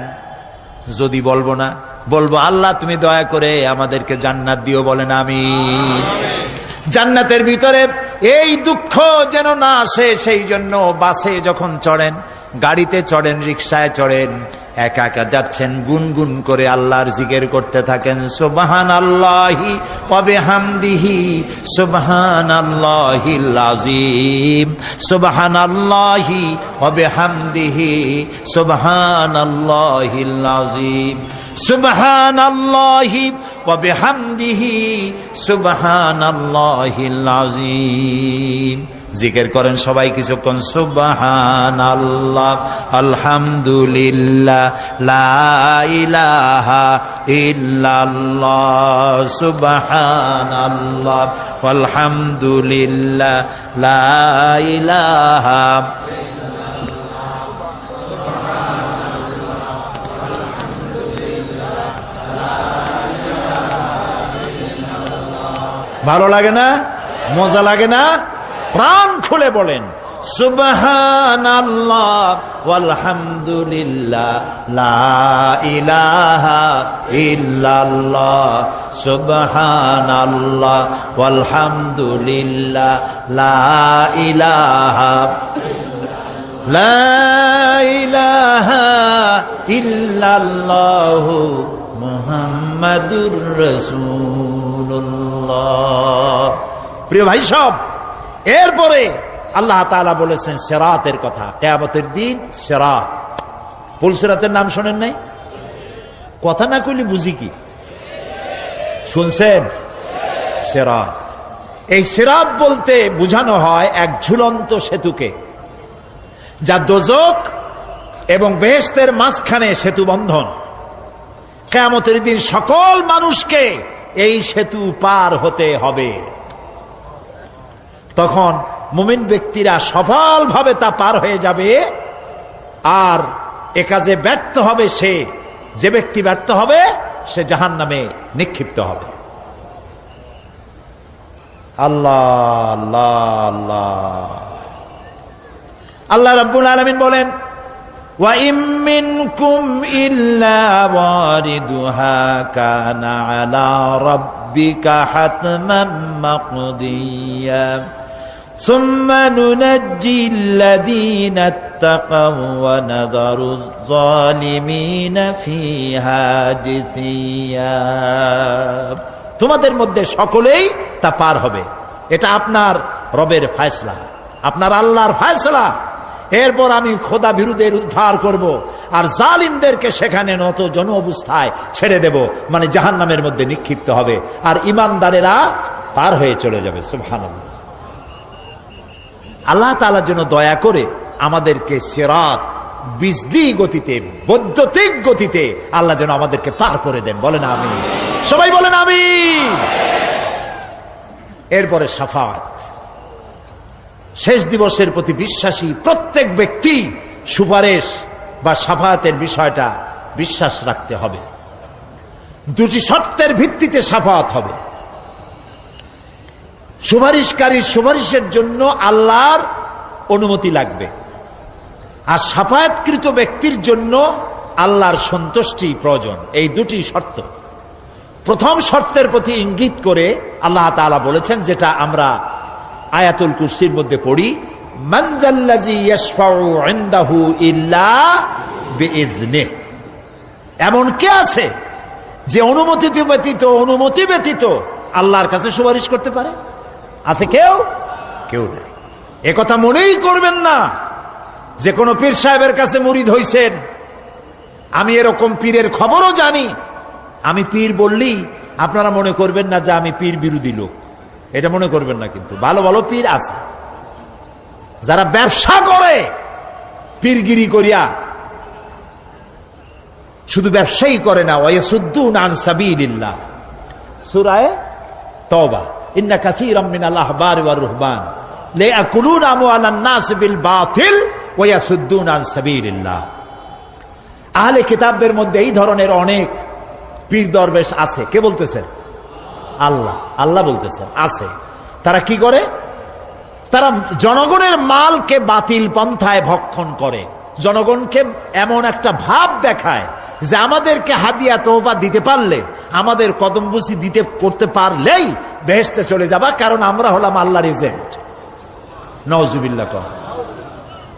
যদি বলবো না, বলবো আল্লাহ তুমি দয়া করে আমাদেরকে জান্নাত দিও, বলেন আমিন। জান্নাতের ভিতরে এই দুঃখ যেন না আসে, সেই জন্য বাসে যখন চড়েন, গাড়িতে চড়েন, রিকশায় চড়েন, একা একা যাচ্ছেন, গুনগুন করে আল্লাহর জিকির করতে থাকেন। সুবহানাল্লাহি ওয়া বিহামদিহি সুবহানাল্লাহিল আযীম, সুবহানাল্লাহি ওয়া বিহামদিহি সুবহানাল্লাহিল আযীম, সুবহানাল্লাহি ওয়া বিহামদিহি সুবহানাল্লাহিল আযীম। জিকির করেন সবাই কিছুক্ষণ, সুবহানাল্লাহ, আলহামদুলিল্লাহ, লা ইলাহা ইল্লাল্লাহ, সুবহানাল্লাহ, আলহামদুলিল্লাহ, লা ইলাহা। ভালো লাগে না? মজা লাগে না? প্রাণ খুলে বলেন সুবহানাল্লাহ ওয়ালহামদুলিল্লাহ, লা ইলাহা ইল্লাল্লাহ, সুবহানাল্লাহ ওয়ালহামদুলিল্লাহ, লা ইলাহা, লা ইলাহা ইল্লাল্লাহ, মুহাম্মাদুর রাসূলুল্লাহ। প্রিয় ভাই সব, এরপরে আল্লাহ তাআলা বলেছেন সিরাতের কথা। কিয়ামতের দিন সিরাত, পুল সিরাতের নাম শোনেন নাই? কথা না কইলে বুঝি কি? শুনছেন? সিরাত, এই সিরাত বলতে বোঝানো হয় এক ঝুলন্ত সেতুকে, যা দোজখ এবং বেহেশতের মাঝখানে সেতু বন্ধন। কিয়ামতের দিন সকল মানুষকে এই সেতু পার হতে হবে। তখন মুমিন ব্যক্তিরা সফলভাবে তা পার হয়ে যাবে, আর এ কাজে ব্যর্থ হবে সে, যে ব্যক্তি ব্যর্থ হবে সে জাহান্নামে নিক্ষিপ্ত হবে। আল্লাহ আল্লাহ আল্লাহ। আল্লাহ রাব্বুল আলামিন বলেন, ওয়া ইম মিনকুম ইল্লা ওয়ারিদুহা কানা আলা রাব্বিকা হাতমান মাকদিয়া সুম্মা নুনাজ্জিল্লাযীনা ইত্তাকাও ওয়া নাযারুয যালিমিনা ফিহা জিসিয়া। তোমাদের মধ্যে সকলেই তা পার হবে, এটা আপনার রবের ফয়সালা, আপনার আল্লাহর ফয়সালা। এরপর আমি খোদা বিরুদ্ধের উদ্ধার করব, আর জালিমদেরকে সেখানে নত জন অবস্থায় ছেড়ে দেব, মানে জাহান্নামের মধ্যে নিক্ষিপ্ত হবে, আর ঈমানদারেরা পার হয়ে চলে যাবে। সুবহানাল্লাহ। আল্লাহ তাআলার জন্য দয়া করে আমাদেরকে সিরাত বিজলি গতিতে, বৈদ্যুতিক গতিতে আল্লাহ যেন আমাদেরকে পার করে দেন, বলেন আমিন। সবাই বলেন আমিন। এরপরে শাফাত, শেষ দিবসের প্রতি বিশ্বাসী প্রত্যেক ব্যক্তি সুপারিশ বা শাফাতের বিষয়টা বিশ্বাস রাখতে হবে। দুটি শর্তের ভিত্তিতে শাফাত হবে। সুপারিশকারী সুপারিশের জন্য আল্লাহর অনুমতি লাগবে, আর শাফায়াতকৃত ব্যক্তির জন্য আল্লাহর সন্তুষ্টি প্রয়োজন। এই দুটি শর্ত। প্রথম শর্তের প্রতি ইঙ্গিত করে আল্লাহ তাআলা বলেছেন, যেটা আমরা আয়াতুল কুরসির মধ্যে পড়ি, মান যাল্লাযী ইয়াশফাউ ইনদাহু ইল্লা বিইজনিহি। এমন কে আছে যে অনুমতি ব্যতীত আল্লাহর কাছে সুপারিশ করতে পারে? আছে কেউ? কেউ নাই। একথা মনেই করবেন না যে কোনো পীর সাহেবের কাছে মুরিদ হইছেন। আমি এরকম পীরের খবরও জানি। আমি পীর বললেই আপনারা মনে করবেন না যে আমি পীর বিরোধী লোক, এটা মনে করবেন না। কিন্তু ভালো ভালো পীর আছে যারা ব্যবসা করে পীরগিরি করিয়া, শুধু ব্যবসায়ী করে না, ওয়ায়াসুদ্দুনা আন সাবিলিল্লাহ। সূরা তাওবা, ইন্না কাসীরাম মিনাল আহবারি ওয়ার রুহবান লায়াকুলুনা আমওয়ালান নাস বিল বাতিল ওয়ায়াসুদ্দুনা আন সাবিলিল্লাহ। আহলে কিতাবদের মধ্যে এই ধরনের অনেক পীর দরবেশ আছে। কে বলতেছেন? আল্লাহ। আল্লাহ বলতেছেন আছে। তারা কি করে? তারা জনগণের মালকে বাতিল পন্থায় ভক্ষণ করে, জনগণকে এমন একটা ভাব দেখায় যে আমাদেরকে হাদিয়া তওবা দিতে পারলে, আমাদের কদমবুসি দিতে করতে পারলেই বেহেশতে চলে যাবা, কারণ আমরা হলাম আল্লাহর এজেন্ট। নাউজুবিল্লাহ।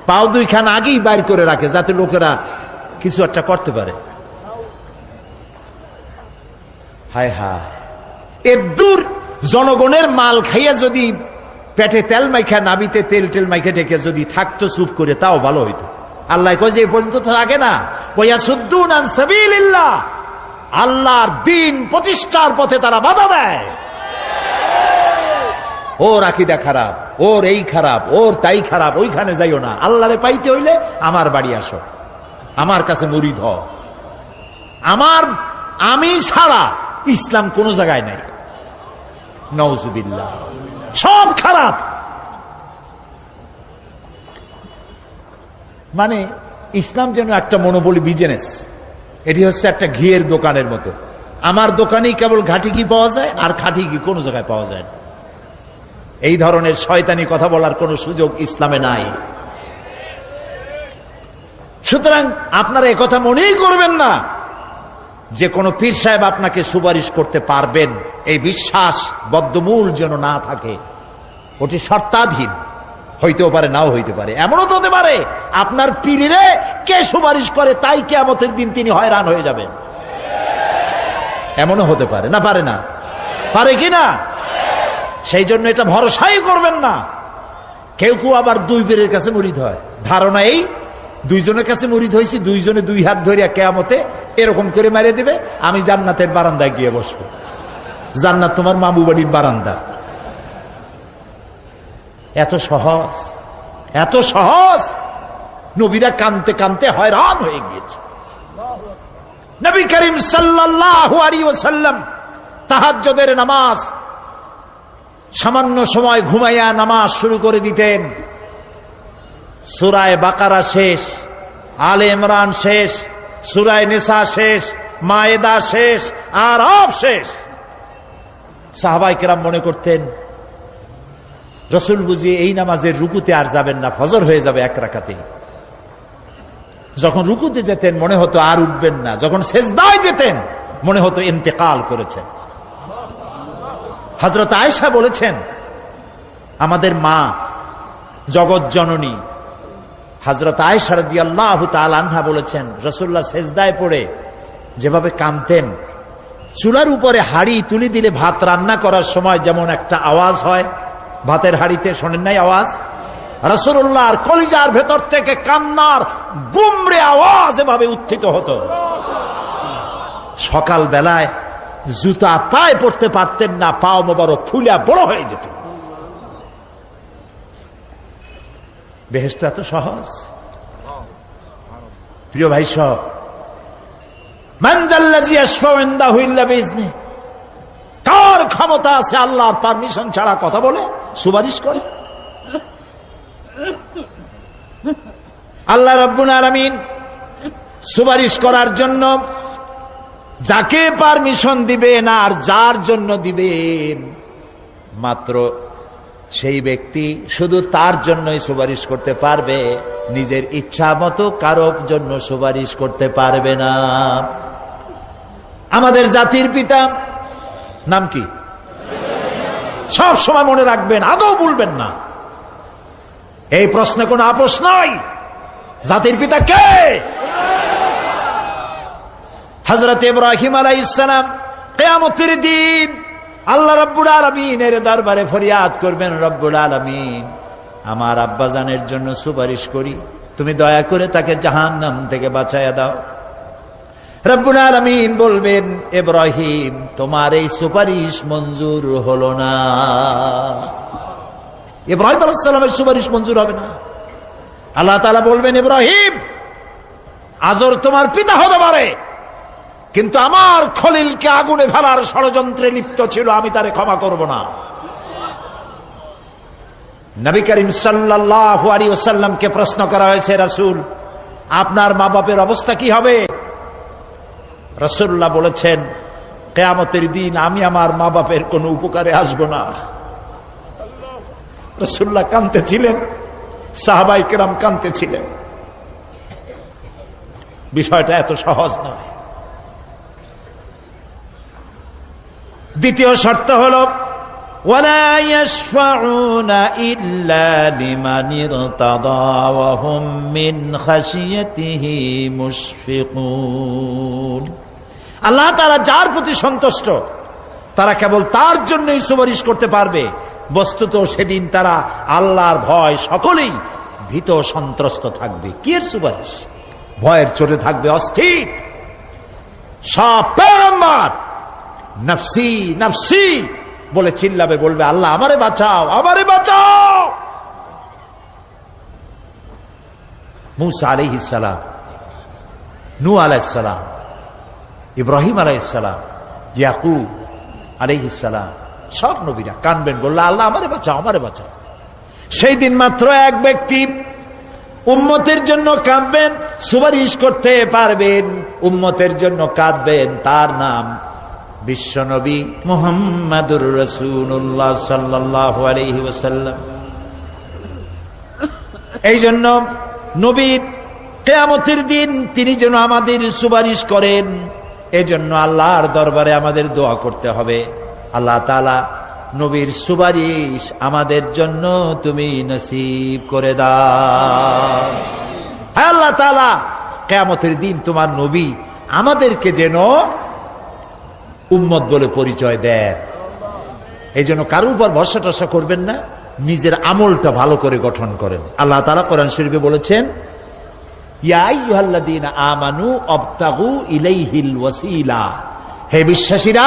পাও দুইখান আগেই বাইর করে রাখে যাতে লোকেরা কিছু একটা করতে পারে। হায় হায়, এদূর জনগণের মাল খাইয়া যদি পেটে তেল মাইখা, নাবিতে তেল টেল মাইখা টেকে যদি থাকতো চুপ করে, তাও ভালো হইতো। আল্লাহ কয় যে এই পর্যন্ত থাকে না, ওয়ায়াসুদ্দুনা আন সাবিলিল্লাহ, আল্লাহর দ্বীন প্রতিষ্ঠার পথে তারা বাধা দেয়। ওর আকীদা খারাপ, ওর এই খারাপ, ওর তাই খারাপ, ওইখানে যাইও না। আল্লাহরে পাইতে হইলে আমার বাড়ি আসো, আমার কাছে মুরিদ হও। আমি ছাড়া ইসলাম কোন জায়গায় নাই। নাউজুবিল্লাহ। সব খারাপ। মানে ইসলাম যেন একটা মনোবলি বিজনেস। এটি হচ্ছে একটা ঘিয়ের দোকানের মতো। আমার দোকানেই কেবল ঘাটি ঘি পাওয়া যায়, আর খাঁটি ঘি কোনো জায়গায় পাওয়া যায় না। এই ধরনের শয়তানি কথা বলার কোনো সুযোগ ইসলামে নাই। সুতরাং আপনারা একথা মনেই করবেন না যে কোনো পীর সাহেব আপনাকে সুপারিশ করতে পারবেন, এই বিশ্বাস বদ্ধমূল যেন না থাকে। ওটি শর্তাধীন, হইতেও পারে নাও হইতে পারে। এমনও তো হতে পারে আপনার পীরে কে সুপারিশ করে তাই কিয়ামতের দিন তিনি হয়রান হয়ে যাবেন। এমনও হতে পারে, না পারে না? পারে কি না? সেই জন্য এটা ভরসাই করবেন না। কেউ কেউ আবার দুই পীরের কাছে মুরিদ হয়, ধারণা এই দুইজনের কাছে মুরিদ হয়েছি, দুইজনে দুই হাত ধরিয়া কিয়ামতে এরকম করে মারিয়ে দিবে, আমি জান্নাতের বারান্দায় গিয়ে বসবো। জান্নাত তোমার মামু বাড়ির বারান্দা। এত সহজ, এত সহজ। নবীরা কানতে কানতে হয়রান হয়ে গিয়েছে। নবী করিম সাল্লাল্লাহু আলাইহি ওয়াসাল্লাম তাহাজ্জুদের নামাজ সামান্য সময় ঘুমাইয়া নামাজ শুরু করে দিতেন। সূরা বাকারা শেষ, আলে ইমরান শেষ, সূরা নিসা শেষ, মায়েদা শেষ, আরাফ শেষ। সাহাবায়ে কেরাম মনে করতেন রাসূল বুঝি এই নামাজের রুকুতে আর যাবেন না, ফজর হয়ে যাবে এক রাকাতে। যখন রুকুতে যেতেন মনে হতো আর উঠবেন না, যখন সেজদায় যেতেন মনে হতো ইন্তেকাল করেছেন। হযরত আয়েশা বলেছেন, আমাদের মা জগৎ জননী হযরত আয়েশা রাদিয়াল্লাহু তাআলা আনহা বলেছেন, রাসূলুল্লাহ সেজদায় পড়ে যেভাবে কাঁদতেন, চুলার উপরে হাড়ি তুলে দিলে ভাত রান্না করার সময় যেমন একটা আওয়াজ হয় ভাতের হাড়িতে, শোনেন নাই আওয়াজ? রাসূলুল্লাহর কলিজার ভেতর থেকে কান্নার গুমরে আওয়াজ এভাবে উত্থিত হতো। সকাল বেলায় জুতা পায়ে পড়তে পারতেন না, পাও মোবারক ফুলে বড় হয়ে যেত। বেহেশত এত সহজ। প্রিয় ভাই সব, মান যাল্লাযী ইয়াশফাউ ইনদাহু ইল্লা বিইজনিহি, কার ক্ষমতা আছে আল্লাহর পারমিশন ছাড়া কথা বলে সুপারিশ করে? আল্লাহ রাব্বুল আলামিন সুপারিশ করার জন্য যাকে পারমিশন দিবেন আর যার জন্য দিবেন মাত্র সেই ব্যক্তি শুধু তার জন্যই সুপারিশ করতে পারবে, নিজের ইচ্ছা মতো কারোর জন্য সুপারিশ করতে পারবে না। আমাদের জাতির পিতা নাম কি? সব সময় মনে রাখবেন, আদৌ ভুলবেন না। এই প্রশ্নে কোনো আপোষ নয়। জাতির পিতা কে? হযরত ইব্রাহিম আলাইহিস সালাম কিয়ামতের দিন আল্লাহ রাব্বুল আলামিনের দরবারে ফরিয়াদ করবেন, রব্বুল আলামিন আমার আব্বাজানের জন্য সুপারিশ করি, তুমি দয়া করে তাকে জাহান্নাম থেকে বাঁচায়া দাও। রব্বুল আলামিন বলবেন, ইব্রাহিম তোমার এই সুপারিশ মঞ্জুর হলো না। ইব্রাহিম আলাইহিস সালামের সুপারিশ মঞ্জুর হবে না। আল্লাহ তাআলা বলবেন, ইব্রাহিম আজর তোমার পিতা হতে পারে, কিন্তু আমার খলিলকে আগুনে ফেলার ষড়যন্ত্রে লিপ্ত ছিল, আমি তারে ক্ষমা করব না। নবী করিম সাল্লাল্লাহু আলাইহি ওয়াসাল্লামকে প্রশ্ন করা হয়েছে, রাসূল আপনার মা বাপের অবস্থা কি হবে? রাসূলুল্লাহ বলেছেন, কিয়ামতের দিন আমি আমার মা বাপের কোনো উপকারে আসব না। রাসূলুল্লাহ কাঁদতেছিলেন, সাহাবায়ে কেরাম কাঁদতেছিলেন। বিষয়টা এত সহজ নয়। দ্বিতীয় শর্ত হলো ওয়ালা ইয়াশফাউনা ইল্লা লিমান ইরতাদা ওয়া হুম মিন খাশিয়াতিহি মুশফিকুন। আল্লাহ তাআলা যার প্রতি সন্তুষ্ট তারা কেবল তার জন্যই সুপারিশ করতে পারবে। বস্তুত সেদিন তারা আল্লাহর ভয় সকলেই ভীত সন্ত্রস্ত থাকবে। কি এর সুপারিশ? ভয়ের চোটে থাকবে অস্থির। সব পয়গম্বর নফসি নফসি বলে চিল্লাবে, বলবে আল্লাহ আমারে বাঁচাও, আমারে বাঁচাও। মুসা আলাইহিস সালাম, নূহ আলাইহিস সালাম, ইব্রাহিম আলাইহিস সালাম, ইয়াকুব আলাইহিস সালাম, সব নবীরা কানবেন, বললে আল্লাহ আমারে বাঁচাও, আমারে বাঁচাও। সেই দিন মাত্র এক ব্যক্তি উম্মতের জন্য কাঁদবেন, সুপারিশ করতে পারবেন, উম্মতের জন্য কাঁদবেন, তার নাম বিশ্বনবী মুহাম্মাদুর রাসূলুল্লাহ সাল্লাল্লাহু আলাইহি ওয়াসাল্লাম। এই জন্য নবীর কিয়ামতের দিন তিনি যেন আমাদের সুপারিশ করেন, এজন্য আল্লাহর দরবারে আমাদের দোয়া করতে হবে, আল্লাহ তাআলা নবীর সুপারিশ আমাদের জন্য তুমি নসিব করে দাও। হে আল্লাহ তাআলা, কিয়ামতের দিন তোমার নবী আমাদেরকে যেন উম্মত বলে পরিচয় দেন। এই জন্য কারোর উপর ভরসা টরসা করবেন না, নিজের আমলটা ভালো করে গঠন করেন। আল্লাহ তাআলা কোরআন শরীফে বলেছেন, ইয়া আইয়ুহাল্লাযীনা আমানু আবতাগু ইলাইহিল ওয়াসিলা, হে বিশ্বাসীরা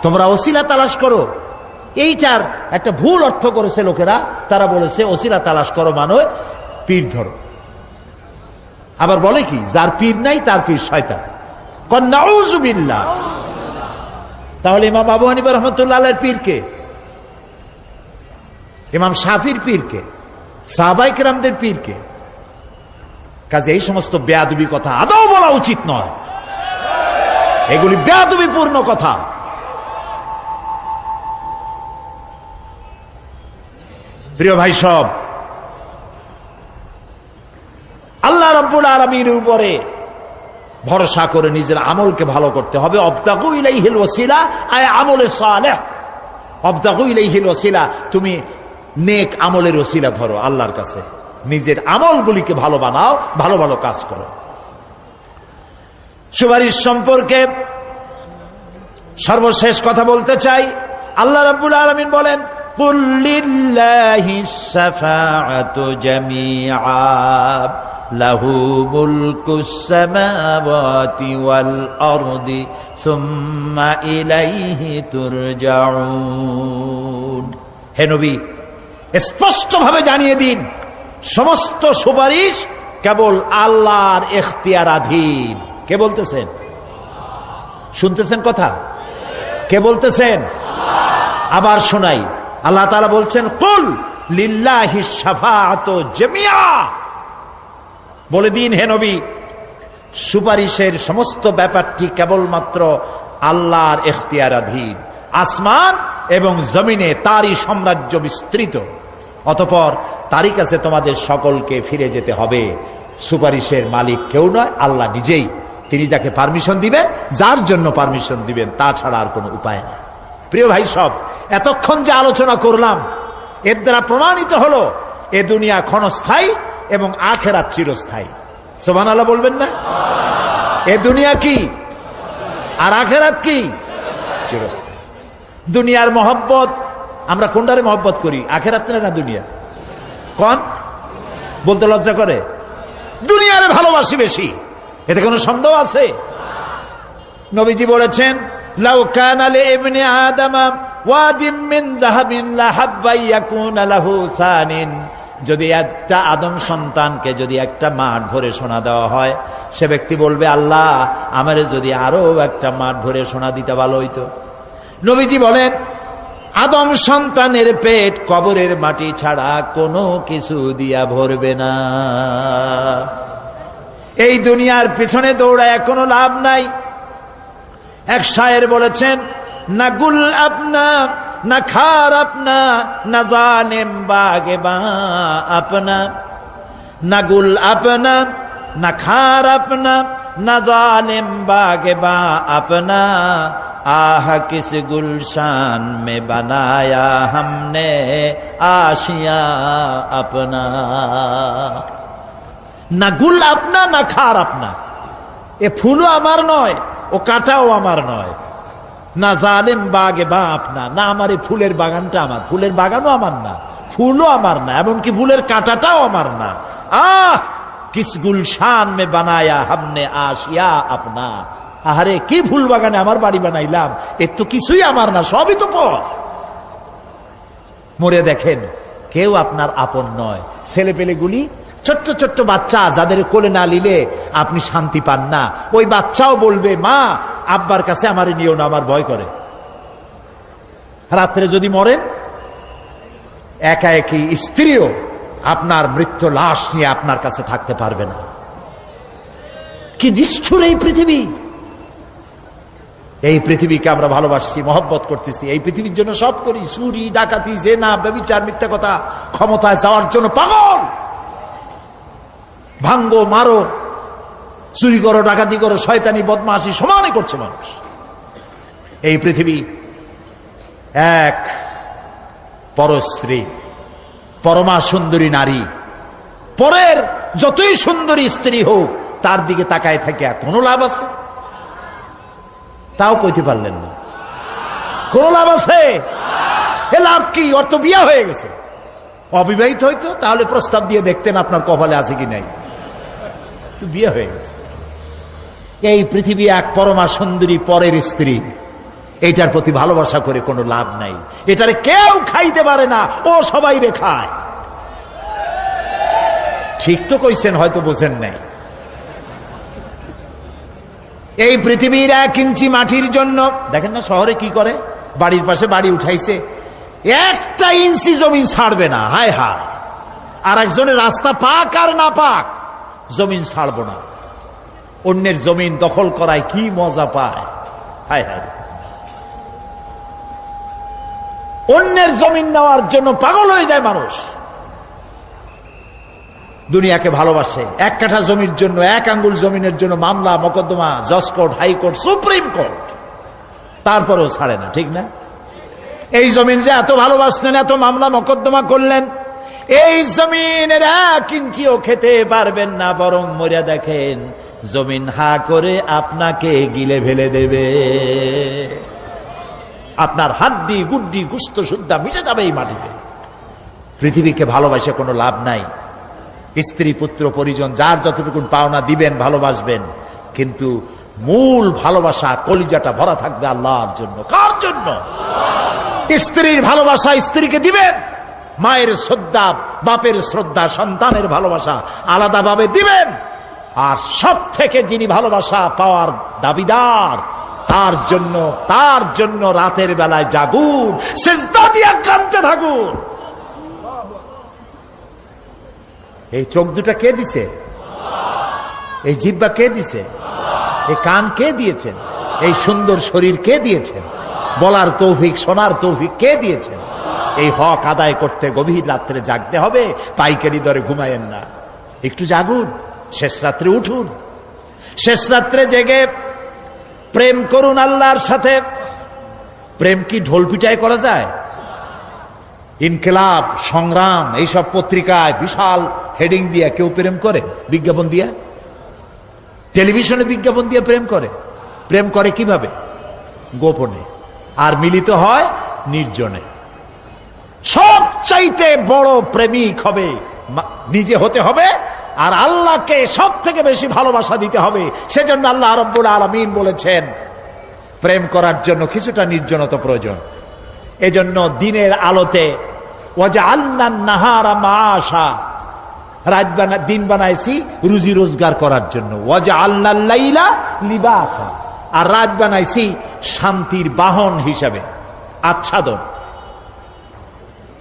তোমরা ওসিলা তালাশ করো। এইটার একটা ভুল অর্থ করেছে লোকেরা, তারা বলেছে ওসিলা তালাশ করো মানে পীর ধরো। আবার বলে কি, যার পীর নাই তার পীর শয়তান। নাউযু বিল্লাহ। তাহলে ইমাম আবু হানিফা রাহমাতুল্লাহ আলাইহির পীর কে? ইমাম শাফির পীর কে? সাহাবায়ে কেরামদের পীর কে? কাজে এই সমস্ত বেয়াদবি কথা আদৌ বলা উচিত নয়। এগুলি বেয়াদবিপূর্ণ কথা। প্রিয় ভাই সব, আল্লাহ রাব্বুল আলামিনের উপরে ভরসা করে নিজের আমলকে ভালো করতে হবে। অবতাগু ইলাইহিল ওয়াসিলা আয় আমলে সালেহ। অবতাগু ইলাইহিল ওয়াসিলা, তুমি নেক আমলের ওসিলা ধরো আল্লাহর কাছে, নিজের আমলগুলিকে ভালো বানাও, ভালো ভালো কাজ করো। সুপারিশ সম্পর্কে সর্বশেষ কথা বলতে চাই। আল্লাহ রাব্বুল আলামিন বলেন, কুল লিল্লাহিস শাফাআতু জামিআ লাহু মুলকুস সামাওয়াতি ওয়াল আরদি সুম্মা ইলাইহি তুরজাউন। হে নবী, স্পষ্টভাবে জানিয়ে দিন, সমস্ত সুপারিশ কেবল আল্লাহর ইখতিয়ারাধীন। কে বলতেছেন? শুনতেছেন কথা? কে বলতেছেন? আবার শোনাই। আল্লাহ তাআলা বলছেন, কুল লিল্লাহিস শাফাআতু জামিআ। বলে দিন হে নবী, সুপারিশের সমস্ত ব্যাপারটি কেবলমাত্র আল্লাহর ইখতিয়ারাধীন। আসমান এবং জমিনে তারই সাম্রাজ্য বিস্তৃত, অতঃপর তারই কাছে তোমাদের সকলকে ফিরে যেতে হবে। সুপারিশের মালিক কেউ নয়, আল্লাহ নিজেই। তিনি যাকে পারমিশন দিবেন, যার জন্য পারমিশন দিবেন, তাছাড়া আর কোনো উপায় নেই। প্রিয় ভাই সব, এতক্ষণ যে আলোচনা করলাম এর দ্বারা প্রমাণিত হলো এ দুনিয়া ক্ষণস্থায়ী এবং আখিরাত চিরস্থায়ী। সুবহানাল্লাহ বলবেন না? এ দুনিয়া কি আর আখিরাত কি? চিরস্থায়ী। দুনিয়ার মহব্বত আমরা কোনটারে মহব্বত করি, আখিরাত না দুনিয়া? কোন বলতে লজ্জা করে? দুনিয়ারে ভালোবাসি বেশি, এতে কোনো সন্দেহ আছে? নবীজি বলেছেন, লাউ কানা লিইবনি আদামা ওয়াদিম মিন যাহাবিন লাহাব্বা ইয়াকুনা লাহু সানিন, যদি একটা আদম সন্তানকে যদি একটা মাঠ ভরে সোনা দেওয়া হয়, সে ব্যক্তি বলবে, আল্লাহ আমারে যদি আরো একটা মাঠ ভরে সোনা দিতে ভালো হইতো। নবীজি বলেন, আদম সন্তানের পেট কবরের মাটি ছাড়া কোনো কিছু দিয়া ভরবে না। এই দুনিয়ার পিছনে দৌড়ায় কোনো লাভ নাই। এক শায়ের বলেছেন, না গুল আপনা না খার আপনা না জানেম বাগে বা আপনা, না গুল আপনা না খার আপনা না জানেম বাগে বা আপনা, আহ কিস গুলশান মে বানায়া हमने आशिया अपना। না গুল আপনা না খার আপনা, এ ফুলও আমার নয়, ও কাটাও আমার নয়। না জালেম বাগে বা আপনা, না আমার এই ফুলের বাগানটা আমার, ফুলের বাগানও আমার না, ফুলও আমার না, এমনকি ফুলের কাঁটাটাও আমার না। আহ কিস গুলশান মে বানায়া हमने आशिया अपना, আহারে কি ফুল বাগানে আমার বাড়ি বানাইলাম, এর তো কিছুই আমার না, সবই তো পর। মরে দেখেন কেউ আপনার আপন নয়। ছেলে পেলেগুলি, ছোট্ট ছোট্ট বাচ্চা যাদের কোলে না নিলে আপনি শান্তি পান না, ওই বাচ্চাও বলবে, মা আব্বার কাছে আমার নিও না, আমার ভয় করে। রাত্রে যদি মরেন, একা একই স্ত্রীও আপনার মৃত্যু লাশ নিয়ে আপনার কাছে থাকতে পারবে না। কি নিষ্ঠুর এই পৃথিবী! এই পৃথিবীকে আমরা ভালোবাসছি, মহব্বত করতেছি, এই পৃথিবীর জন্য সব করি, চুরি ডাকাতি জেনা ব্যভিচার মিথ্যা কথা, ক্ষমতায় যাওয়ার জন্য পাগল। ভাঙ্গো মারো, চুরি করো, ডাকাতি করো, শয়তানি বদমাশি সমানে করছে মানুষ। এই পৃথিবী এক পরস্ত্রী, পরমা সুন্দরী নারী, পরের যতই সুন্দরী স্ত্রী হোক তার দিকে তাকায় থাকে কোনো লাভ আছে? তাও কইতে পারলেন না। কোন লাভ আছে? এ লাভ কি? ওর তো বিয়া হয়ে গেছে। অবিবাহিত হইতো তাহলে প্রস্তাব দিয়ে দেখতেন আপনার কপালে আছে কি নাই, বিয়ে হয়ে গেছে। এই পৃথিবী এক পরমা সুন্দরী পরের স্ত্রী, এটার প্রতি ভালোবাসা করে কোনো লাভ নাই। এটারে কেউ খাইতে পারে না, ও সবাই রে খায়। ঠিক তো কইছেন, হয়তো বোঝেন নাই। এই পৃথিবীর 1 ইঞ্চি মাটির জন্য দেখেন না শহরে কি করে, বাড়ির পাশে বাড়ি উঠাইছে, 1 ইঞ্চি জমি ছাড়বে না। হায় হায়, আর একজনের রাস্তা পাক আর না পাক, জমিন ছাড়বো না। অন্যের জমিন দখল করায় কি মজা পায়! হায় হায়, অন্যের জমিন নেওয়ার জন্য পাগল হয়ে যায় মানুষ। দুনিয়াকে ভালোবাসে, 1 কাঠা জমির জন্য, 1 আঙ্গুল জমিনের জন্য মামলা মোকদ্দমা, জজ কোর্ট, হাইকোর্ট, সুপ্রিম কোর্ট, তারপরেও ছাড়ে না। ঠিক না? এই জমিনটা এত ভালোবাসলেন, এত মামলা মোকদ্দমা করলেন, এই জমিনের 1 ইঞ্চিও খেতে পারবেন না, বরং মরিয়া দেখেন জমিন হা করে আপনাকে গিলে ফেলে দেবে। আপনার হাড্ডি গুড্ডি গুস্ত সুদ্ধা মিশে যাবে এই মাটিতে। পৃথিবীকে ভালোবাসে কোনো লাভ নাই। স্ত্রী পুত্র পরিজন যার যতটুকু পাওনা দিবেন, ভালোবাসবেন, কিন্তু মূল ভালোবাসা কলিজাটা ভরা থাকবে আল্লাহর জন্য। কার জন্য? স্ত্রীর ভালোবাসা স্ত্রীকে দিবেন, মায়ের শ্রদ্ধা, বাপের শ্রদ্ধা, সন্তানের ভালোবাসা আলাদাভাবে দিবেন। আর সব থেকে যিনি ভালোবাসা পাওয়ার দাবিদার, তার জন্য রাতের বেলায় জাগুন, সিজদা দিয়া কাঁদতে থাকুন। এই চোখ দুটা কে দিছে? এই জিহ্বা কে দিছে? এই কান কে দিয়েছেন? এই সুন্দর শরীর কে দিয়েছেন? বলার তৌফিক, শোনার তৌফিক কে দিয়েছেন? এই হক আদায় করতে গভীর রাত্রে জাগতে হবে, পাইকারি দরে ঘুমায়েন না। একটু জাগুন, শেষ রাত্রে উঠুন, শেষ রাত্রে জেগে প্রেম করুন আল্লাহর সাথে। প্রেম কি ঢোল পিটায় করা যায়? ইনকিলাব, সংগ্রাম, এইসব পত্রিকায় বিশাল হেডিং দিয়ে কেউ প্রেম করে? বিজ্ঞাপন দিয়া, টেলিভিশনে বিজ্ঞাপন দিয়ে প্রেম করে? প্রেম করে কিভাবে? গোপনে, আর মিলিত হয় নির্জনে। সবচাইতে বড় প্রেমিক হবে নিজে হতে হবে, আর আল্লাহকে সব থেকে বেশি ভালোবাসা দিতে হবে। সেজন্য আল্লাহ রাব্বুল আলামিন বলেছেন প্রেম করার জন্য কিছুটা নির্জনতা প্রয়োজন। এজন্য দিনের আলোতে ওয়াজআলনান নাহারা মাআশা, দিন বানাইছি রুজি রোজগার করার জন্য। ওয়াজআলনাল লাইলা লিবাসা, আর রাত বানাইছি শান্তির বাহন হিসাবে, আচ্ছাদন।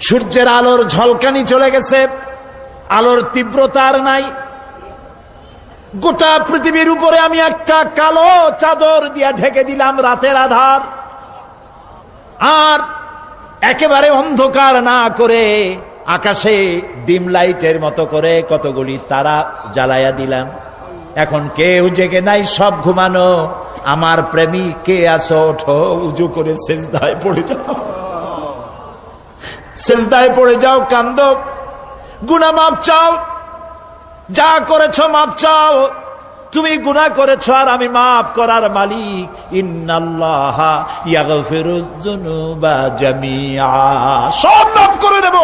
সূর্যের আলোর ঝলকানি চলে গেছে, আলোর তীব্রতা আর নাই। গোটা পৃথিবীর উপরে আমি একটা কালো চাদর দিয়া ঢেকে দিলাম রাতের আধার, আর একেবারে অন্ধকার না করে আকাশে ডিম লাইটের মতো করে কতগুলি তারা জ্বালাইয়া দিলাম। এখন কেউ জেগে নাই, সব ঘুমানো। আমার প্রেমিক কে আছো, ওঠো, উজু করে সেজদায় পড়ে যাও, সেজদায় পড়ে যাও, কান্দো, গুনাহ মাপ চাও, যা করেছ মাপ চাও। তুমি গুনাহ করেছ আর আমি মাফ করার মালিক। ইন্নাল্লাহা ইয়াগফিরুয যুনুবা জামিআ, সব মাফ করে দেব,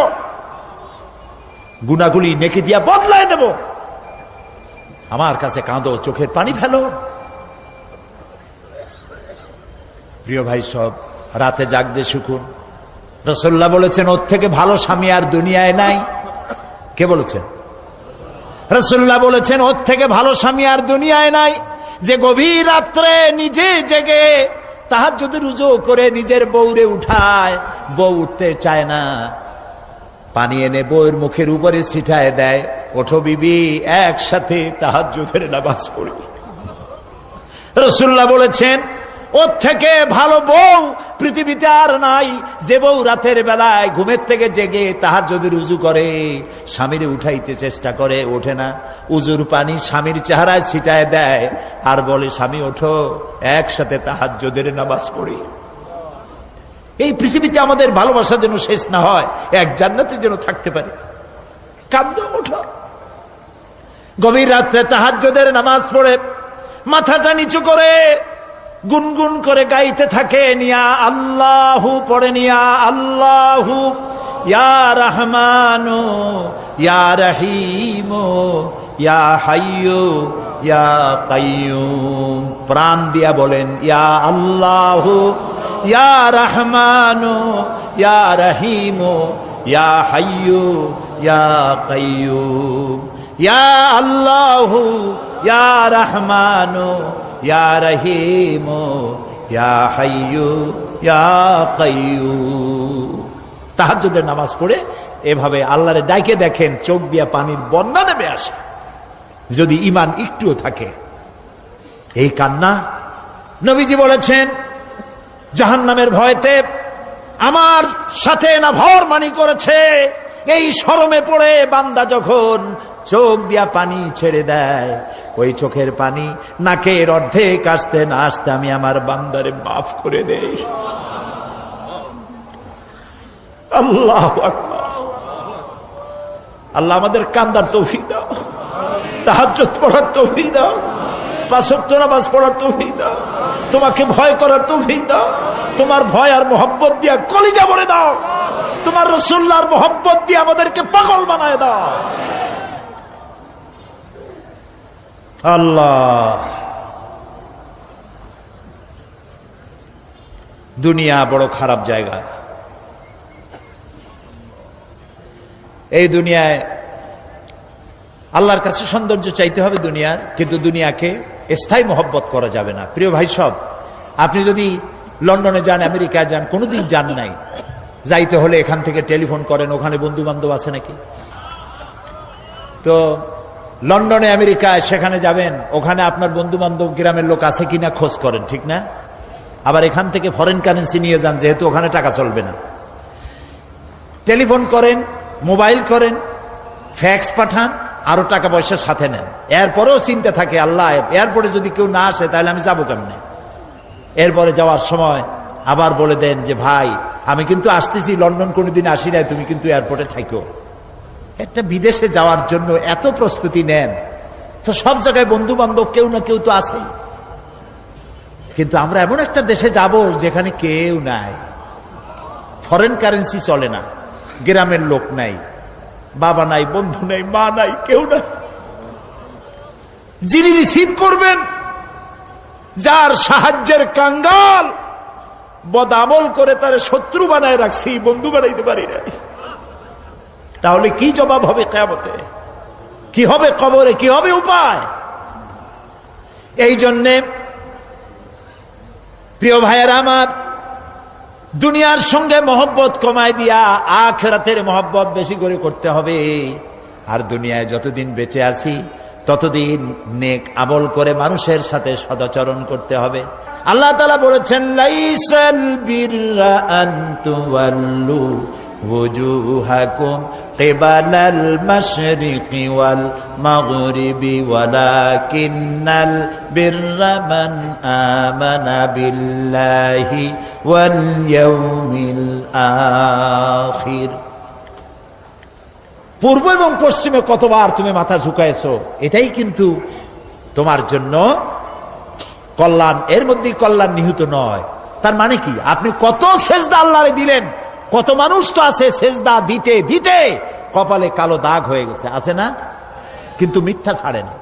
গুনাহগুলি নেকি দিয়া বদলায় দেব। আমার কাছে কাঁদো, চোখের পানি ফেলো। প্রিয় ভাই, সব রাতে জাগতে শিখুন। রাসূলুল্লাহ বলেছেন ওর থেকে ভালো স্বামী আর দুনিয়ায় নাই। কে বলেছেন? রাসূলুল্লাহ বলেছেন ওর থেকে ভালো স্বামী আর দুনিয়ায় নাই, যে গভীর রাত্রে নিজে জেগে তাহাজ্জুদের রুজু করে নিজের বউরে উঠায়। বউ উঠতে চায় না, পানি এনে বউয়ের মুখের উপরে ছিটায় দেয়, ওঠো বিবি, একসাথে তাহাজ্জুদের নামাজ পড়ি। রাসূলুল্লাহ বলেছেন ওর থেকে ভালো বউ পৃথিবীতে আর নাই, যে বউ রাতের বেলায় ঘুমের থেকে জেগে তাহাজ্জুদের উজু করে, স্বামীরে উঠাইতে চেষ্টা করে, ওঠে না, উজুর পানি স্বামীর চেহারায় ছিটায় দেয় আর বলে স্বামী ওঠো, একসাথে তাহাজ্জুদের নামাজ পড়ি। এই পৃথিবীতে আমাদের ভালোবাসা যেন শেষ না হয়, এক জান্নাতে যেন থাকতে পারে। কাঁদো, ওঠো। গভীর রাত্রে তাহাজ্জুদের নামাজ পড়ে মাথাটা নিচু করে গুনগুন করে গাইতে থাকে, নিয়া আল্লাহু পড়ে, নিয়া আল্লাহু ইয়া রহমানু ইয়া রহিমু ইয়া হাইয়ু ইয়া কাইয়ুম। প্রাণ দিয়া বলেন ইয়া আল্লাহু ইয়া রহমানু ইয়া রহিমু ইয়া হাইয়ু ইয়া কাইয়ুম। ইয়া আল্লাহু ইয়া রহমানু ইয়া রহিমু ইয়া হাইয়ু ইয়া কাইয়ুম। তাহাজ্জুদের নামাজ পড়ে এভাবে আল্লাহরে ডাকে দেখেন, চোখ দিয়া পানির বন্যা নেমে আসে, যদি ঈমান একটুও থাকে। এই কান্না, নবীজি বলেছেন জাহান্নামের ভয়তে আমার সাথে না ভরমানি করেছে। এই শরমে পড়ে বান্দা যখন চোখ দিয়া পানি ছেড়ে দেয়, ওই চোখের পানি নাকের অর্ধেক আসতে না আসতে আমি আমার বান্দারে মাফ করে দেই। আল্লাহু আকবার। আল্লাহ আমাদের কান্দার তৌফিক দাও, তাহাজ্জুদ পড়ার তৌফিক দাও, পাঁচ ওয়াক্ত নামাজ পড়ার তৌফিক দাও, তোমাকে ভয় করার তৌফিক দাও, তোমার ভয় আর মোহব্বত দিয়া কলিজা ভরে দাও, তোমার রাসূলুল্লাহর মোহব্বত দিয়ে আমাদেরকে পাগল বানায় দাও। আল্লাহ, দুনিয়া বড় খারাপ জায়গা। এই দুনিয়ায় আল্লাহর কাছে সৌন্দর্য চাইতে হবে দুনিয়ার, কিন্তু দুনিয়াকে স্থায়ী মোহব্বত করা যাবে না। প্রিয় ভাই সব, আপনি যদি লন্ডনে যান, আমেরিকায় যান, কোনোদিন যান নাই, যাইতে হলে এখান থেকে টেলিফোন করেন, ওখানে বন্ধু বান্ধব আছে নাকি? তো লন্ডনে আমেরিকায় সেখানে যাবেন, ওখানে আপনার বন্ধু বান্ধব গ্রামের লোক আছে কিনা খোঁজ করেন, ঠিক না? আবার এখান থেকে ফরেন কারেন্সি নিয়ে যান, যেহেতু ওখানে টাকা চলবে না। টেলিফোন করেন, মোবাইল করেন, ফ্যাক্স পাঠান, আরো টাকা পয়সার সাথে নেন। এরপরেও চিন্তা থাকে, আল্লাহ এরপরে যদি কেউ না আসে তাহলে আমি যাবো কেমনে? এরপরে যাওয়ার সময় আবার বলে দেন যে ভাই আমি কিন্তু আসতেছি, লন্ডন কোনোদিন আসি নাই, তুমি কিন্তু এয়ারপোর্টে থাকো। একটা বিদেশে যাওয়ার জন্য এত প্রস্তুতি নেন, তো সব জায়গায় বন্ধু বান্ধব কেউ না কেউ তো আছেই। কিন্তু আমরা এমন একটা দেশে যাব যেখানে কেউ নাই, ফরেন কারেন্সি চলে না, গ্রামের লোক নাই, বাবা নাই, বন্ধু নাই, মা নাই, কেউ নাই। যিনি রিসিভ করবেন, যার সাহায্যের কাঙ্গাল, বদামল করে তার শত্রু বানায় রাখছি, বন্ধু বানাইতে পারি নাই। তাহলে কি জবাব হবে কিয়ামতে? কি হবে কবরে? কি হবে উপায়? এই জন্যে প্রিয় ভাইয়েরা আমার, দুনিয়ার সঙ্গে মহব্বত কমায় দিয়া আখিরাতের মহব্বত বেশি করে করতে হবে। আর দুনিয়ায় যতদিন বেঁচে আছি ততদিন নেক আমল করে মানুষের সাথে সদাচরণ করতে হবে। আল্লাহ তাআলা বলেছেন, লাইসাল বিররা আন তুওয়াল্লু ওয়াজুহাকুম কিবালাল মাশরিকি ওয়াল মাগরিবি ওয়ালাকিন্নাল বিররা মান আমানা বিল্লাহি ওয়াল ইয়াউমিল আখির। পূর্ব এবং পশ্চিমে কতবার তুমি মাথা ঝুঁকাইছো, এটাই কিন্তু তোমার জন্য কল্যাণ। এর মধ্যে কল্যাণ নিহিত নয়। তার মানে কি? আপনি কত সেজদা আল্লাহরে দিলেন, কত মানুষ তো আছে সেজদা দিতে দিতে কপালে কালো দাগ হয়ে গেছে, আছে না? কিন্তু মিথ্যা ছাড়ে না।